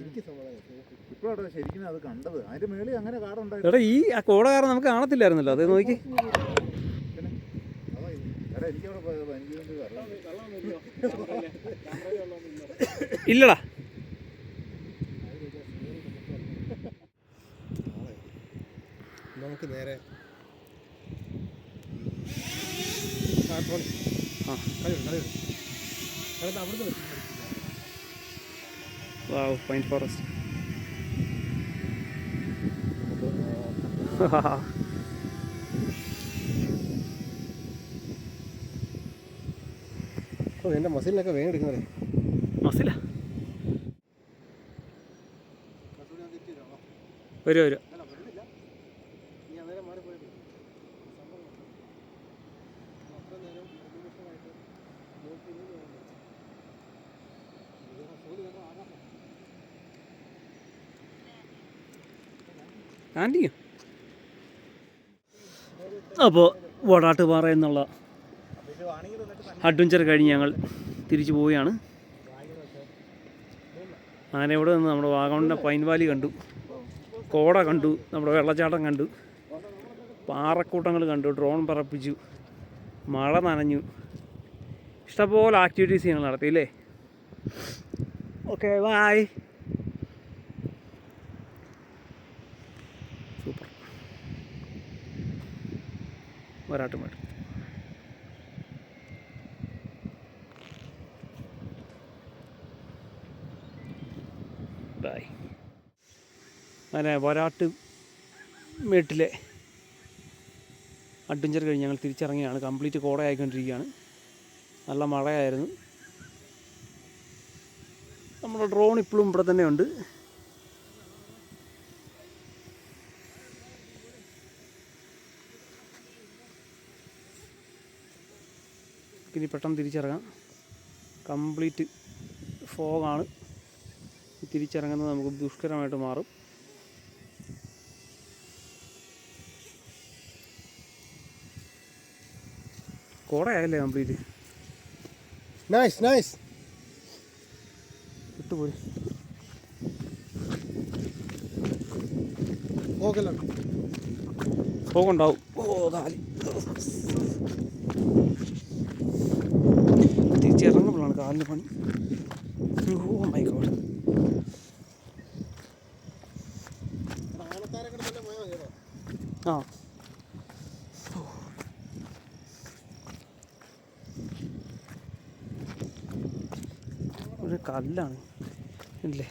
എനിക്ക് സമാധാനം. ഇപ്പോഴാണ് ശരിക്കും അത് കണ്ടത്. അതിന്റെ മേളിൽ അങ്ങനെ കാടുണ്ടായിരുന്നു. എടാ ഈ ആ കോട കാരണം നമുക്ക് കാണത്തില്ലായിരുന്നല്ലോ, അത് നോക്കി. എടാ എനിക്കവിടെ എനിക്ക് വേണ്ടി വെള്ളം ഇല്ലടാ. നമുക്ക് നേരെ വാവ്, പൈൻ ഫോറസ്റ്റ്. എൻ്റെ മസിലിനൊക്കെ വേഗം എടുക്കുന്നേ. മസില വരും വരും. ആൻറ്റിയോ. അപ്പോൾ വടാട്ടുപാറ എന്നുള്ള അഡ്വഞ്ചർ കഴിഞ്ഞ് ഞങ്ങൾ തിരിച്ചു പോവുകയാണ്. അങ്ങനെ ഇവിടെ നിന്ന് നമ്മുടെ വാഗമണിൻ്റെ പൈൻ വാലി കണ്ടു, കോട കണ്ടു, നമ്മുടെ വെള്ളച്ചാട്ടം കണ്ടു, പാറക്കൂട്ടങ്ങൾ കണ്ടു, ഡ്രോൺ പറപ്പിച്ചു, മഴ നനഞ്ഞു, ഇഷ്ടംപോലെ ആക്ടിവിറ്റീസ് ഞങ്ങൾ നടത്തിയില്ലേ. Okay, bye. സൂപ്പർ. വരാട്ടുമായിട്ട് ബായ്. അങ്ങനെ വരാട്ട് മേട്ടിലെ അഡ്വഞ്ചർ കഴിഞ്ഞ് ഞങ്ങൾ തിരിച്ചിറങ്ങിയാണ്. കംപ്ലീറ്റ് കോടയായിക്കൊണ്ടിരിക്കുകയാണ്. നല്ല മഴയായിരുന്നു. നമ്മുടെ ഡ്രോൺ ഇപ്പോഴും ഇവിടെ തന്നെ ഉണ്ട്. ഇനി പെട്ടെന്ന് തിരിച്ചിറങ്ങാം. കംപ്ലീറ്റ് ഫോഗാണ്. തിരിച്ചിറങ്ങുന്നത് നമുക്ക് ദുഷ്കരമായിട്ട് മാറും. കോടയായല്ലേ കംപ്ലീറ്റ്. Nice nice. വിട്ടുപോയി. ഫോഗുണ്ടാവും. തിരിച്ചിറങ്ങുമ്പോഴാണ് കാലിന് പണി. Oh my God. ആ ഒരു കല്ലാണ് ഇല്ലേ.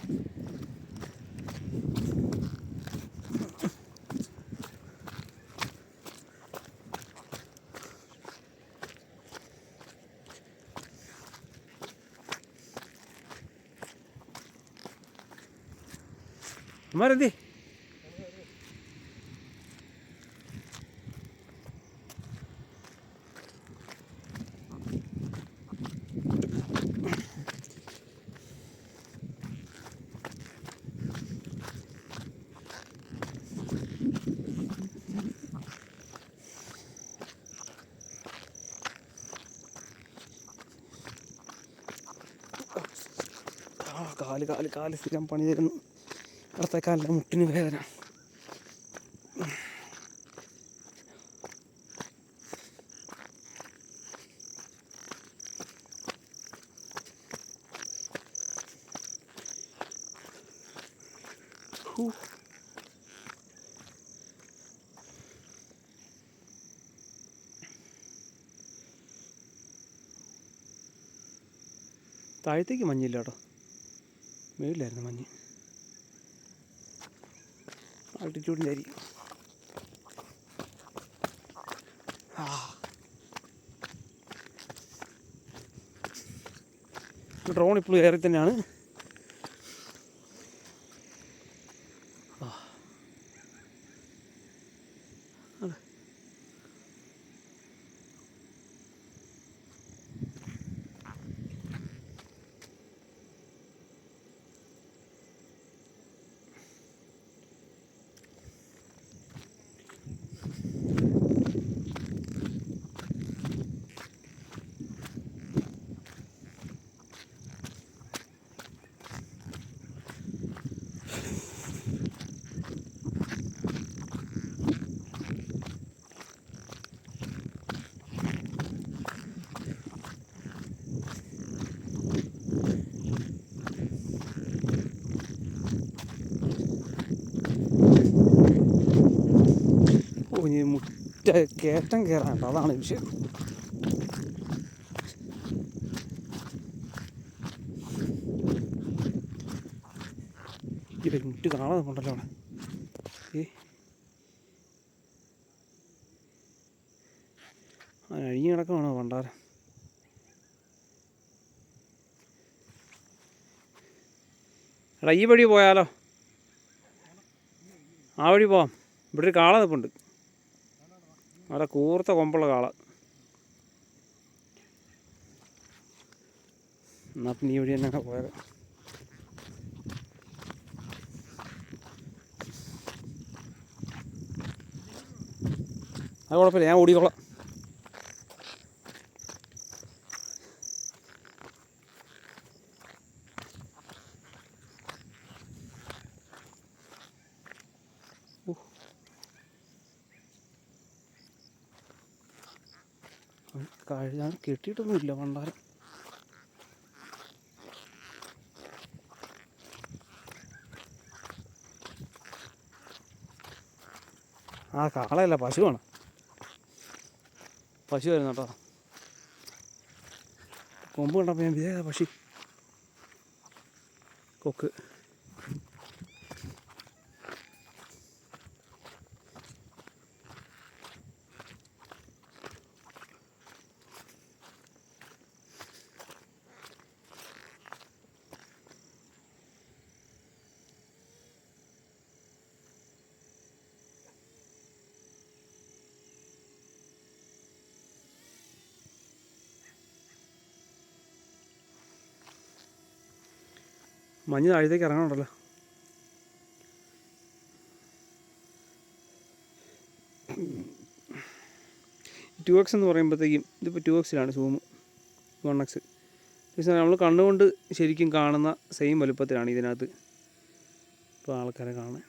അമ്മാരെന്തേ? കാല് സ്ഥിരം പണി തരുന്നു. ഇടത്തെ കാലിൻ്റെ മുട്ടിന് വേദന. താഴത്തേക്ക് മഞ്ഞില്ല കേട്ടോ, മേളിലായിരുന്നു മഞ്ഞ്. ആൾട്ടിറ്റ്യൂഡിൻ്റെ ആയിരിക്കും. ഡ്രോൺ ഇപ്പോഴും ഏറി തന്നെയാണ്. ഇനി മുറ്റ കയറ്റം കയറാനുണ്ട്, അതാണ് വിഷയം. ഈ മുറ്റ് കാണാതെ കൊണ്ടല്ലോ അവിടെ. അഴിഞ്ഞ് കിടക്കണോ പണ്ടാരം. എടാ ഈ വഴി പോയാലോ? ആ വഴി പോവാം. ഇവിടെ ഒരു കാള നിൽപ്പുണ്ട്, അവിടെ കൂർത്ത കൊമ്പുള്ള കാള. എന്നാൽ പിന്നെ ഈ വഴി തന്നെ പോയത്. അത് കുഴപ്പമില്ല, ഞാൻ ഓടിക്കോളാം. ഞാൻ കെട്ടിയിട്ടൊന്നുമില്ല പണ്ടാരം. ആ കാളയല്ല, പശുവാണ്. പശു വരുന്നു കേട്ടോ. കൊമ്പ് കണ്ടപ്പോൾ ഞാൻ വിചാരിച്ച പശു. കൊക്ക്. മഞ്ഞ് താഴത്തേക്ക് ഇറങ്ങണുണ്ടല്ലോ. ടു എക്സ് എന്ന് പറയുമ്പോഴത്തേക്കും ഇതിപ്പോൾ 2x സൂം, 1x. പക്ഷേ നമ്മൾ കണ്ണുകൊണ്ട് ശരിക്കും കാണുന്ന സെയിം വലുപ്പത്തിലാണ് ഇതിനകത്ത് ഇപ്പോൾ ആൾക്കാരെ കാണാൻ.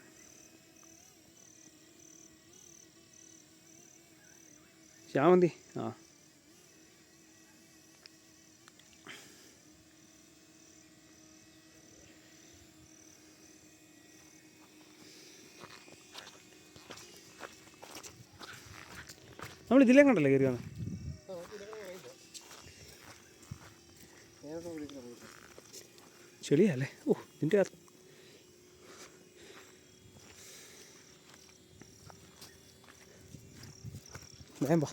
ശ്യാമന്തി ആ നമ്മൾ ഇതിലേ കണ്ടല്ലേ കയറി വന്നത്. ചെളിയല്ലേ? ഓ ഇതിൻ്റെ അകത്ത് വേമ്പ.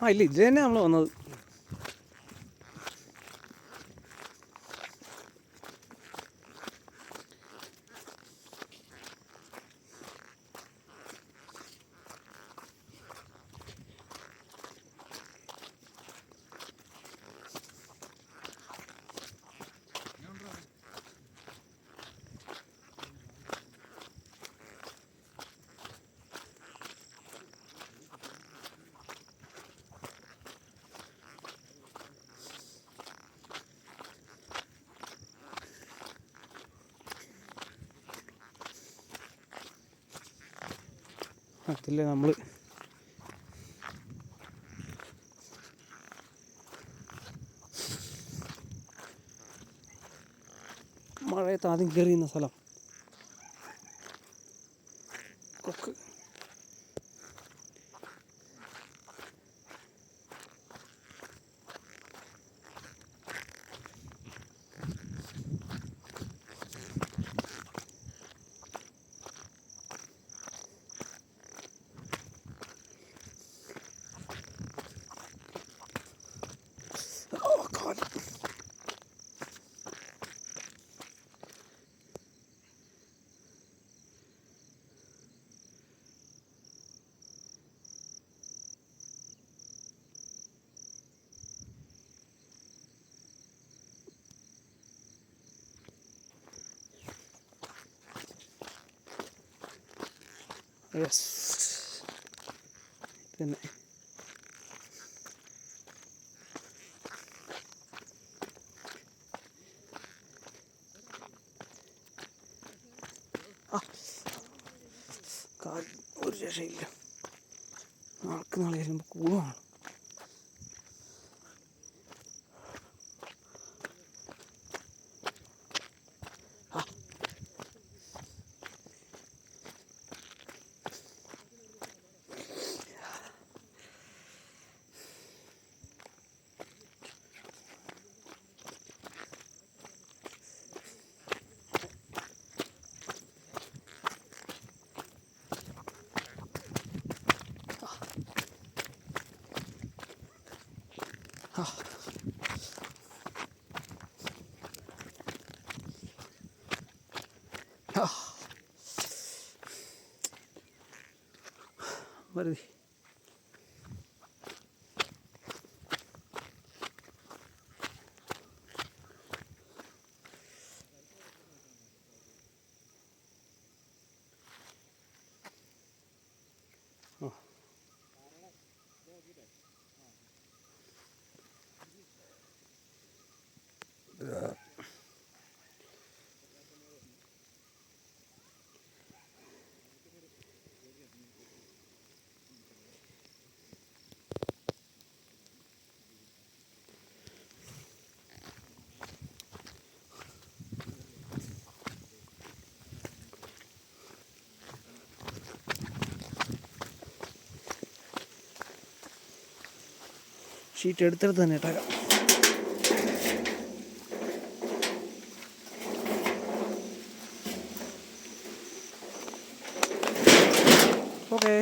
ആ ഇല്ല, ഇത് തന്നെ നമ്മൾ വന്നത്. അതില്ലേ നമ്മൾ മഴയത്ത് ആദ്യം കയറിയുന്ന സ്ഥലം. കൊക്ക്. യെസ് പിന്നെ ഒരു രക്ഷയില്ല. നാൾക്ക് നാളെ വരുമ്പോൾ കൂടുവാണ്. വെറുതെ ഷീറ്റ് എടുത്തെടുത്ത് തന്നെ ഇട്ടേക്കാം. ഓക്കെ.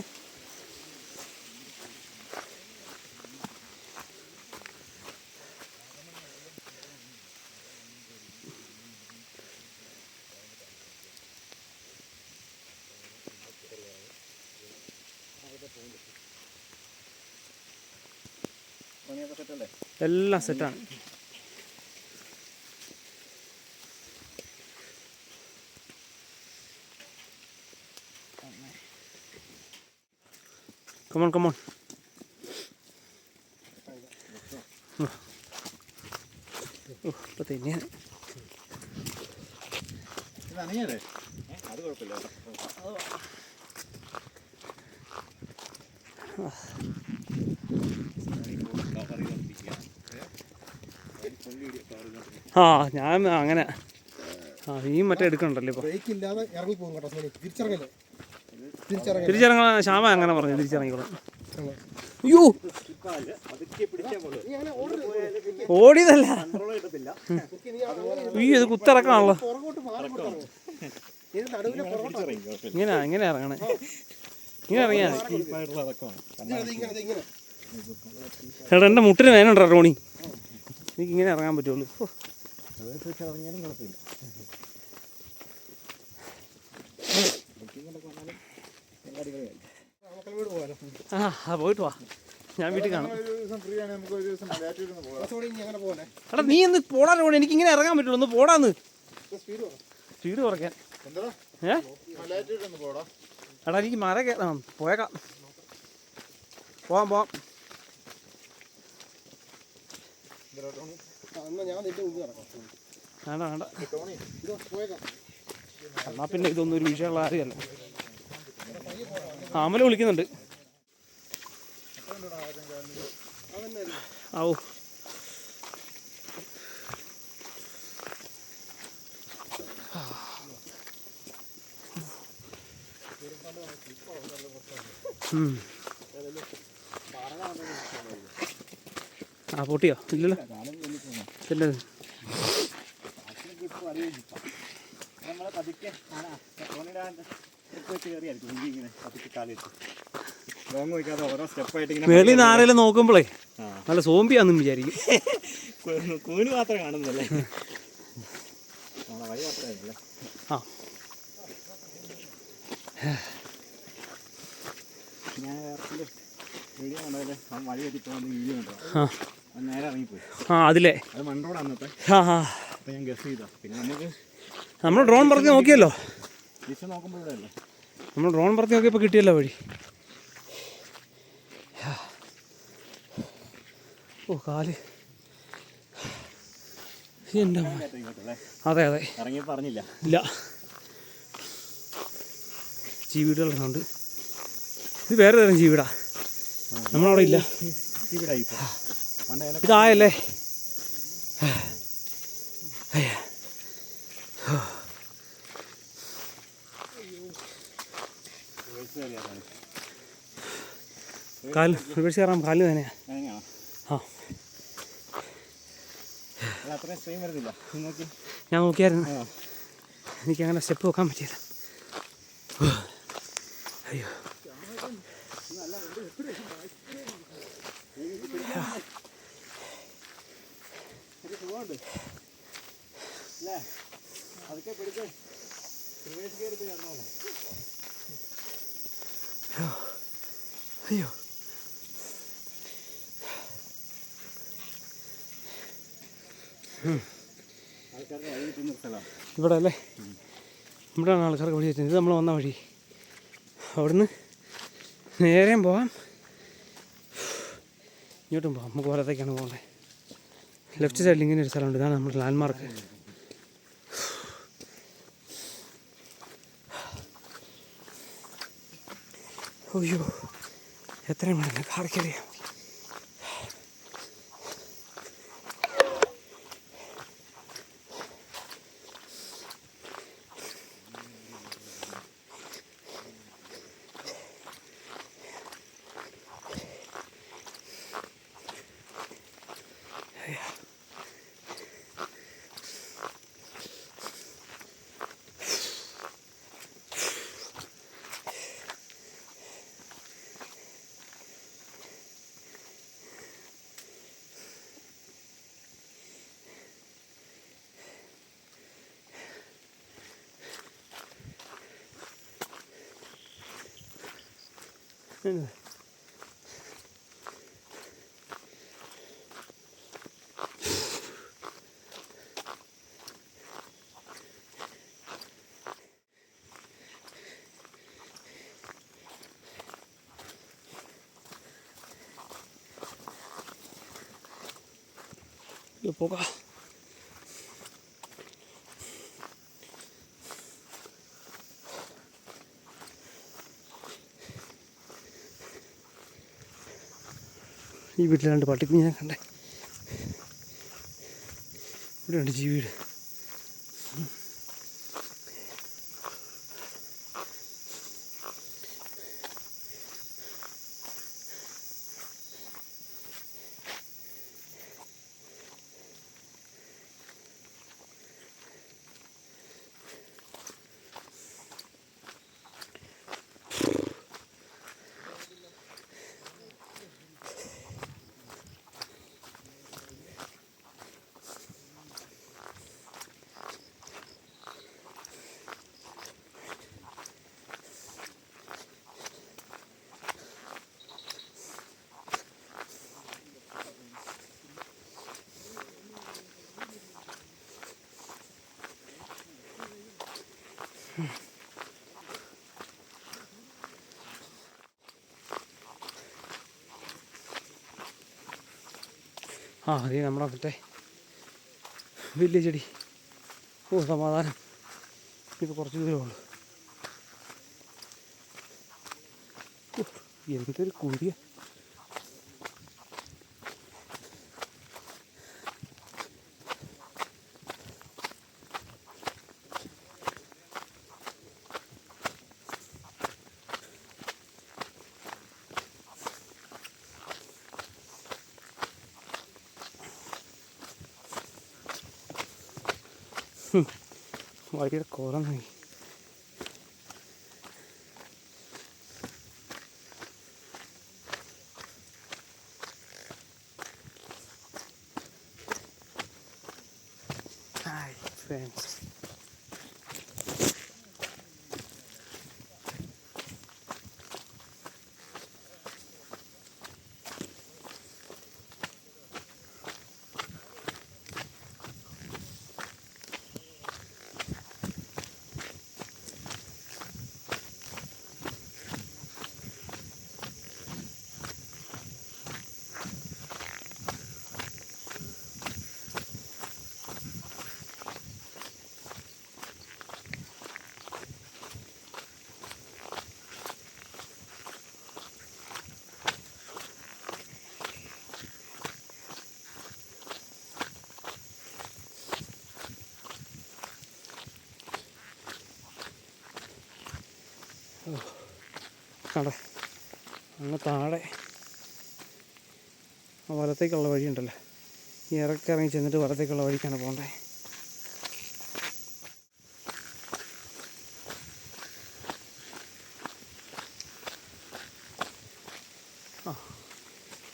എല്ലാം സെറ്റാണ്. Come on come on. ഇപ്പം തന്നെയാണ്. അത് കുഴപ്പമില്ല. ആ ഞാൻ അങ്ങനെ ഈ മറ്റേ എടുക്കണ്ടല്ലോ ഇപ്പോൾ. ബ്രേക്ക് ഇല്ലാതെ ഇറങ്ങി പോകും കേട്ടോ. തിരിച്ചിറങ്ങല്ലേ? തിരിച്ചിറങ്ങാൻ ശ്യാമ അങ്ങനെ പറഞ്ഞു, തിരിച്ചിറങ്ങിക്കോളാം. അയ്യോ ഓടിയതല്ല, അയ്യോ ഇത് കുത്തിറക്കാണല്ലോ. ഇങ്ങനെ ഇറങ്ങണേ, ഇങ്ങനെ ഇറങ്ങിയാ ചേട്ടാ. എൻ്റെ മുട്ടിന് വേനുണ്ടോ റോണി? എനിക്ക് ഇങ്ങനെ ഇറങ്ങാൻ പറ്റുള്ളൂ. ആ പോയിട്ട് വാ, ഞാൻ വീട്ടിൽ കാണാം. എടാ നീ ഒന്ന് പോടാ റോണി, എനിക്ക് ഇങ്ങനെ ഇറങ്ങാൻ പറ്റുള്ളൂ. ഒന്ന് പോടാന്ന്. സ്പീഡ് കുറയ്ക്കാൻ. എടാ എനിക്ക് മര പോയേക്കാം. പോവാം. വേണ്ട എന്നാ പിന്നെ ഇതൊന്നും ഒരു വിഷയമുള്ള കാര്യമല്ല. അമല വിളിക്കുന്നുണ്ട്. ഓ ആ പൊട്ടിയോ? ഇല്ലല്ലോ. പിന്നെ വെളിയിൽ നിന്ന് ആരെങ്കിലും നോക്കുമ്പോഴേ നല്ല സോംബിയാന്നും വിചാരിക്കും. കൂന് മാത്രം കാണുന്നല്ലേ? വഴി മാത്രമല്ലേ? ആ ഞാൻ വീഡിയോ കണ്ടതല്ലേ, വഴി തെറ്റിപ്പോകുന്ന വീഡിയോ കണ്ടോ? നേരെ ഇറങ്ങിപ്പോയി. അതിലെ അത് മൺറോഡ് അന്നത്തെ. അപ്പം ഞാൻ ഗസ് ചെയ്താ. പിന്നെ നമ്മൾ ഡ്രോൺ പറത്തി നോക്കിയല്ലോ. തിരിച്ച് നോക്കുമ്പോഴല്ലേ നമ്മൾ ഡ്രോൺ പറത്തി നോക്കിയപ്പോൾ കിട്ടിയല്ലോ വഴി. ഓ കാല് എൻ്റെ. അതെ ഇറങ്ങി പറഞ്ഞില്ല. ഇല്ല, ജീവികളുടെ സൗണ്ട്. ഇത് വേറെ തരം ജീവിടാ, നമ്മളവിടെ ഇല്ല. ഇതായല്ലേ. കാല് റിവേഴ്സ് കയറാൻ കാല് തന്നെയാ. ആ ഞാൻ നോക്കിയായിരുന്നു, എനിക്കങ്ങനെ സ്റ്റെപ്പ് വെക്കാൻ പറ്റിയില്ല. അയ്യോ ഉണ്ട് അല്ലേ? അതൊക്കെ പിടിച്ച് റിവേഴ്സ് ഗിയർ ഇട്ട് കയറണമല്ലോ. അയ്യോ ആൾക്കാരുടെ വഴി കിട്ടുന്ന സ്ഥലമാണ്. ഇവിടെ അല്ലേ? ഇവിടെയാണ് ആൾക്കാർക്ക് വഴി തെറ്റുന്നത്. ഇത് നമ്മൾ വന്ന വഴി. അവിടുന്ന് നേരെയും പോവാം, ഇങ്ങോട്ടും പോവാം. നമുക്ക് വലത്തേക്കാണ് പോകേണ്ടത്. ലെഫ്റ്റ് സൈഡിൽ ഇങ്ങനെ ഒരു സ്ഥലമുണ്ട്. ഇതാണ് നമ്മുടെ ലാൻഡ് മാർക്ക്. അയ്യോ എത്രയും വേണം കാർ കയറിയാൽ മതി. പോകാം. ഈ വീട്ടിൽ രണ്ട് പട്ടിക്കുഞ്ഞിനെ കണ്ടേ. ഇവിടെയുണ്ട് ജീവിയുടെ. അതേ നമ്മുടെ മറ്റേ വലിയ ചെടി. ഓ സമാധാനം. ഇപ്പോൾ കുറച്ച് ദൂരമേ ഉള്ളൂ. എന്തൊരു കുഴിയ. വഴിയുടെ കോലം നോക്കി. Hi friends. കണ്ടേ അങ്ങ് താഴെ വലത്തേക്കുള്ള വഴിയുണ്ടല്ലോ. ഈ ഇറങ്ങി ചെന്നിട്ട് വലത്തേക്കുള്ള വഴിക്കാണ് പോകേണ്ടത്.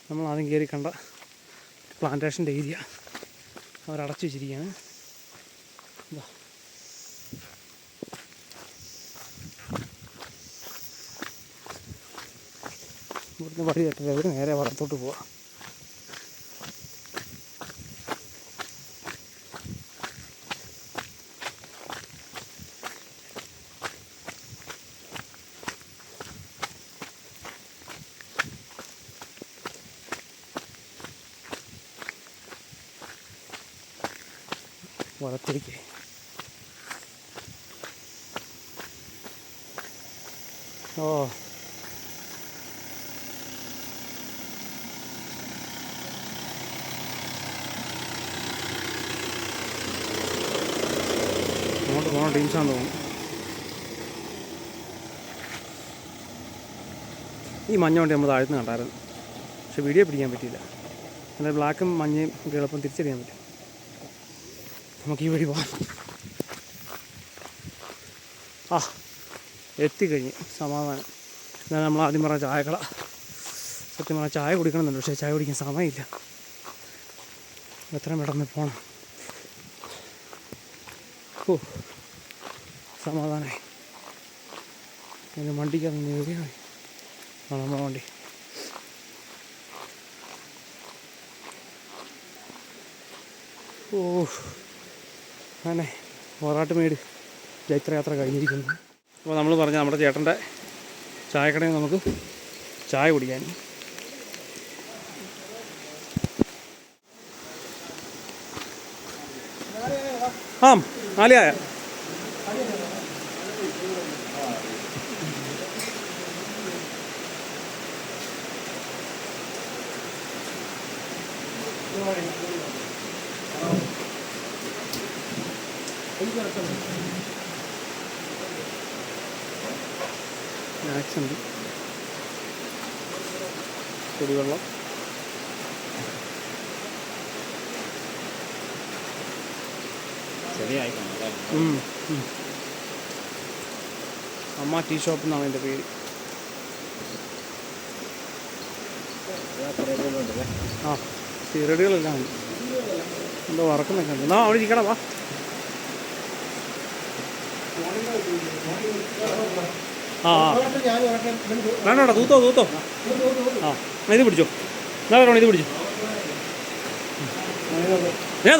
നമ്മൾ ആദ്യം കയറി കണ്ട പ്ലാന്റേഷൻ്റെ ഏരിയ അവരടച്ചു വെച്ചിരിക്കുകയാണ്. ഇതാ ഇവിടുന്ന് വഴി തെറ്റരുത്, നേരെ വടത്തോട്ട് പോവാം. വടത്തേക്ക് ഓ അങ്ങോട്ട് പോകണ ടീംസാണെന്ന് തോന്നുന്നു. ഈ മഞ്ഞ വണ്ടി നമ്മൾ താഴ്ന്നു കണ്ടായിരുന്നു, പക്ഷെ വീഡിയോ പിടിക്കാൻ പറ്റിയില്ല. എന്നാൽ ബ്ലാക്കും മഞ്ഞയും ഒക്കെ എളുപ്പം തിരിച്ചറിയാൻ പറ്റും. നമുക്ക് ഈ വഴി പോകാം. ആ എത്തിക്കഴിഞ്ഞ് സമാധാനം. എന്നാൽ നമ്മൾ ആദ്യം പറഞ്ഞ ചായക്കട. സത്യം പറഞ്ഞാൽ ചായ കുടിക്കണമെന്നുണ്ട്, പക്ഷേ ചായ കുടിക്കാൻ സമയമില്ല. എത്രയും പെട്ടെന്ന് പോകണം. ഓ സമാധാനമായി. എൻ്റെ വണ്ടിക്കകത്ത് നേരിയായി നമ്മളെ വണ്ടി. ഓ അങ്ങനെ വറാട്ടുമേട് ജൈത്രയാത്ര കഴിഞ്ഞിരിക്കുന്നു. അപ്പോൾ നമ്മൾ പറഞ്ഞ നമ്മുടെ ചേട്ടൻ്റെ ചായക്കടയിൽ നമുക്ക് ചായ കുടിക്കാൻ. ആ നാലിയായ സ്നാക്സ് ഉണ്ട്, കുടിവെള്ളം. അമ്മ ടീ ഷോപ്പ് എന്നാണ് എൻ്റെ പേര്. ആ സിറടികളെല്ലാം ഉണ്ട്, എന്തോ വറക്കുന്നൊക്കെ ഉണ്ട്. എന്നാ അവിടെ ഇരിക്കണം. വാ ആ വേണ്ട തൂത്തോ തൂത്തോ. ആ ഇത് പിടിച്ചോ, എന്നാ വരണോ ഇത് പിടിച്ചോ.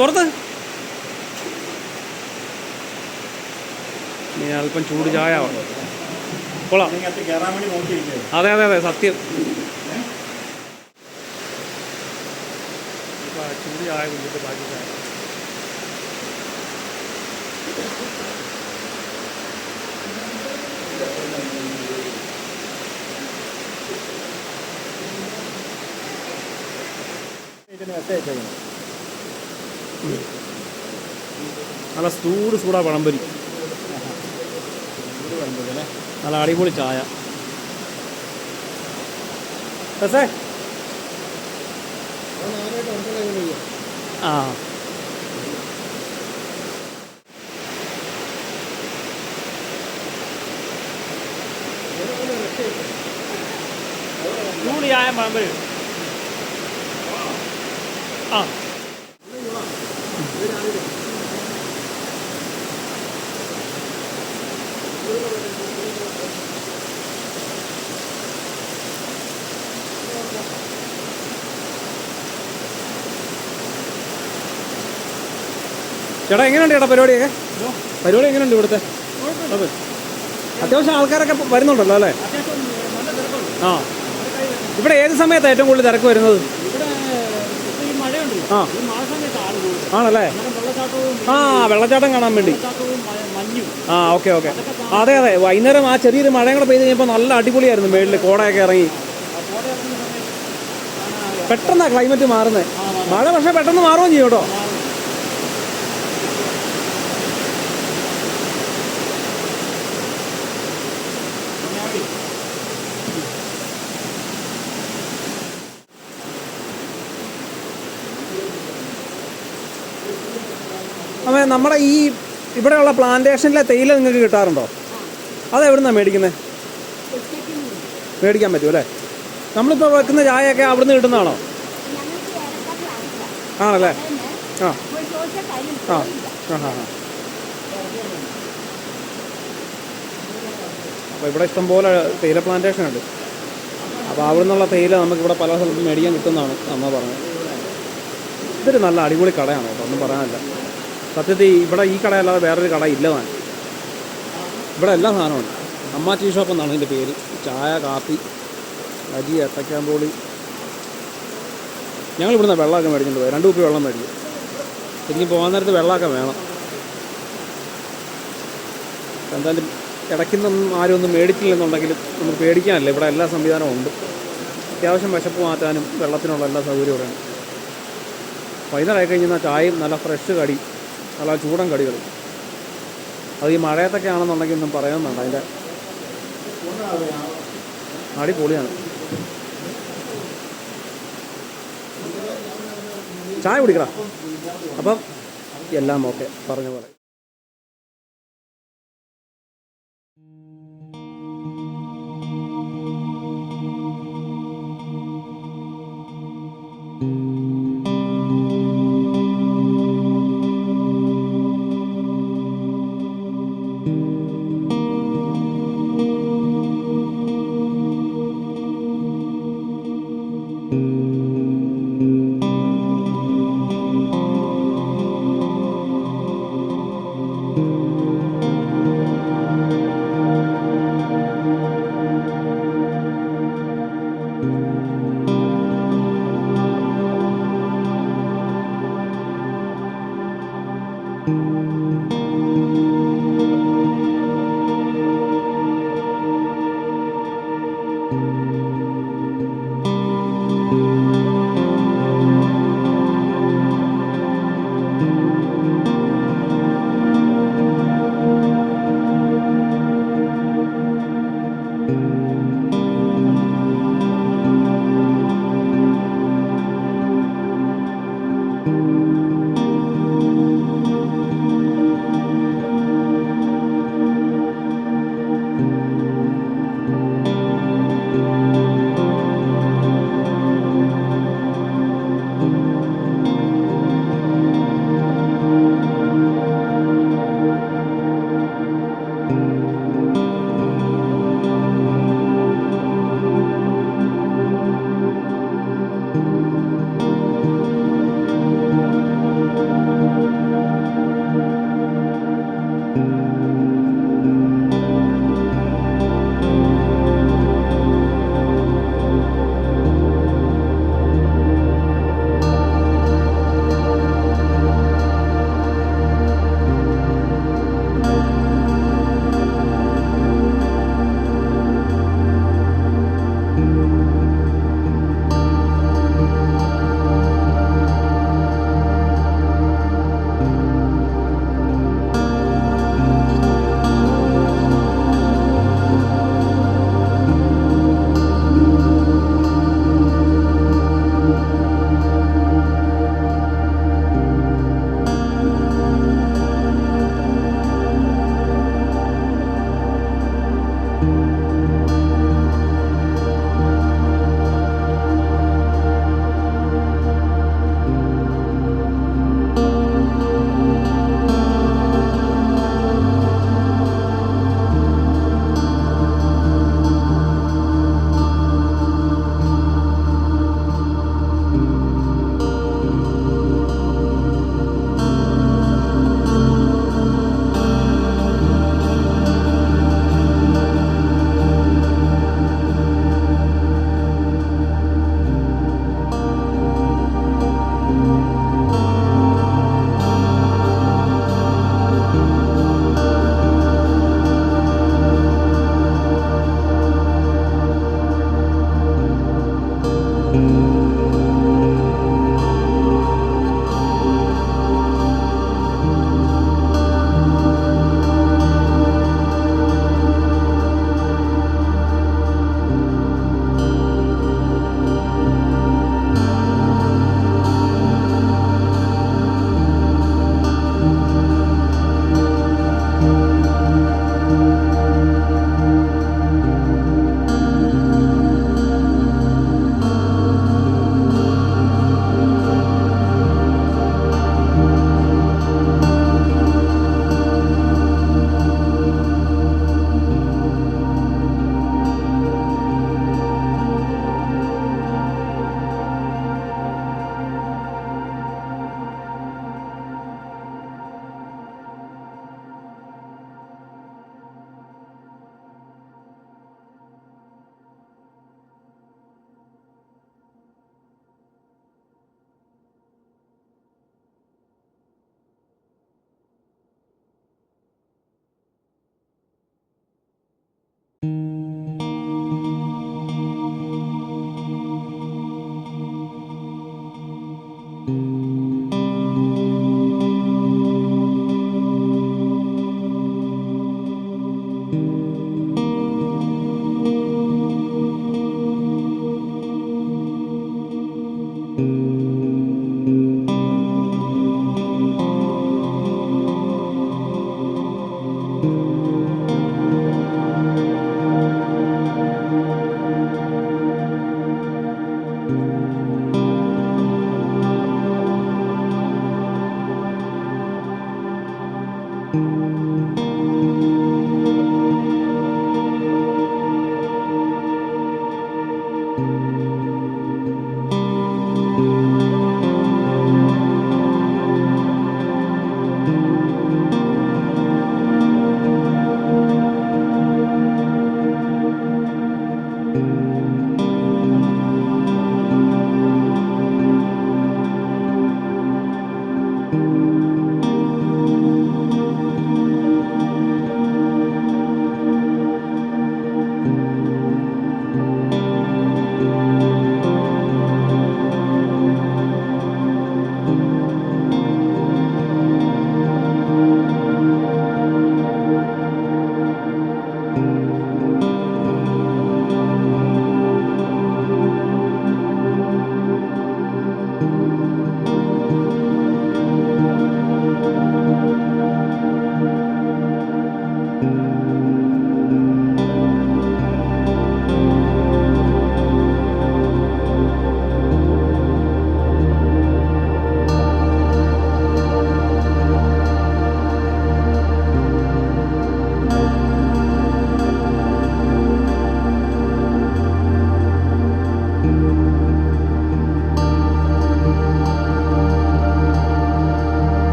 പുറത്ത് നീ അല്പം ചൂട് ചായ കൊള്ളാം. അതെ അതെ അതെ സത്യം. ചൂട് ചായ കുടിച്ചിട്ട് ബാക്കി ചായ. നല്ല ചൂടാ പഴംപൊരി, നല്ല അടിപൊളി ചായ. ആ ചൂട് ചായ പഴംപൊരി. ആ ചേട്ടാ എങ്ങനെയുണ്ട് ചേട്ടാ പരിപാടിയൊക്കെ? പരിപാടി എങ്ങനെയുണ്ട് ഇവിടുത്തെ? അത്യാവശ്യം ആൾക്കാരൊക്കെ വരുന്നുണ്ടല്ലോ അല്ലേ? ആ ഇവിടെ ഏത് സമയത്താണ് ഏറ്റവും കൂടുതൽ തിരക്ക് വരുന്നത്? ആ ആണല്ലേ? ആ വെള്ളച്ചാട്ടം കാണാൻ വേണ്ടി. ആ ഓക്കെ ഓക്കെ. അതെ അതെ വൈകുന്നേരം ആ ചെറിയൊരു മഴയും കൂടെ പെയ്ത് കഴിഞ്ഞപ്പോൾ നല്ല അടിപൊളിയായിരുന്നു. മേളിൽ കോടയൊക്കെ ഇറങ്ങി പെട്ടെന്നാണ് ക്ലൈമറ്റ് മാറുന്നത്. മഴ പക്ഷേ പെട്ടെന്ന് മാറുകയും ചെയ്യും കേട്ടോ. അതെ നമ്മുടെ ഈ ഇവിടെയുള്ള പ്ലാന്റേഷനിലെ തേയില നിങ്ങൾക്ക് കിട്ടാറുണ്ടോ? അതെവിടുന്നാണ് മേടിക്കുന്നത്? മേടിക്കാൻ പറ്റും അല്ലേ? നമ്മളിപ്പോൾ വെക്കുന്ന ചായയൊക്കെ അവിടുന്ന് കിട്ടുന്നതാണോ? ആണല്ലേ? ആ പോയി ചോദിച്ച കാര്യം ആ പോയില്ല. ആ ആ അപ്പോൾ ഇവിടെ ഇഷ്ടംപോലെ തേയില പ്ലാന്റേഷൻ ഉണ്ട്. അപ്പോൾ അവിടെ നിന്നുള്ള തേയില നമുക്കിവിടെ പല സ്ഥലത്തും മേടിക്കാൻ കിട്ടുന്നതാണ് അമ്മ പറഞ്ഞത്. ഇതൊരു നല്ല അടിപൊളി കടയാണ് കേട്ടോ, ഒന്നും പറയാനില്ല. സത്യത്തിൽ ഇവിടെ ഈ കടയല്ലാതെ വേറൊരു കട ഇല്ലതാണ്. ഇവിടെ എല്ലാ സാധനമുണ്ട്. അമ്മ ടീ ഷോപ്പ് എന്നാണ് ഇതിൻ്റെ പേര്. ചായ, കാപ്പി, അരി, ഏത്തക്കാമ്പോളി. ഞങ്ങൾ ഇവിടുന്ന് വെള്ളമൊക്കെ മേടിച്ചിട്ട് പോയി. 2 കുപ്പി വെള്ളം മേടിക്കും. ശരിക്കും പോകാൻ നേരത്ത് വെള്ളമൊക്കെ വേണം. എന്തായാലും ഇടയ്ക്കൊന്നും ആരും ഒന്നും മേടിച്ചില്ലെന്നുണ്ടെങ്കിലും നമുക്ക് പേടിക്കാനല്ല, ഇവിടെ എല്ലാ സംവിധാനവും ഉണ്ട്. അത്യാവശ്യം വിശപ്പ് മാറ്റാനും വെള്ളത്തിനുള്ള എല്ലാ സൗകര്യവും ഇവിടെയാണ്. വൈകുന്നേരമായി കഴിഞ്ഞാൽ ചായയും നല്ല ഫ്രഷ് കടി, നല്ല ചൂടൻ കടികൾ. അത് ഈ മഴയത്തൊക്കെ ആണെന്നുണ്ടെങ്കിൽ ഒന്നും പറയാൻ വേണ്ട, അതിൻ്റെ അടിപൊളിയാണ്. ചായ കുടിക്കടാ. അപ്പം എല്ലാം ഓക്കെ പറഞ്ഞ പോലെ.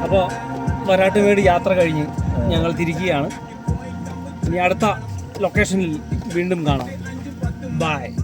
അപ്പോൾ വരാട്ടുമേട് യാത്ര കഴിഞ്ഞ് ഞങ്ങൾ തിരിക്കുകയാണ്. ഇനി അടുത്ത ലൊക്കേഷനിൽ വീണ്ടും കാണാം. ബൈ.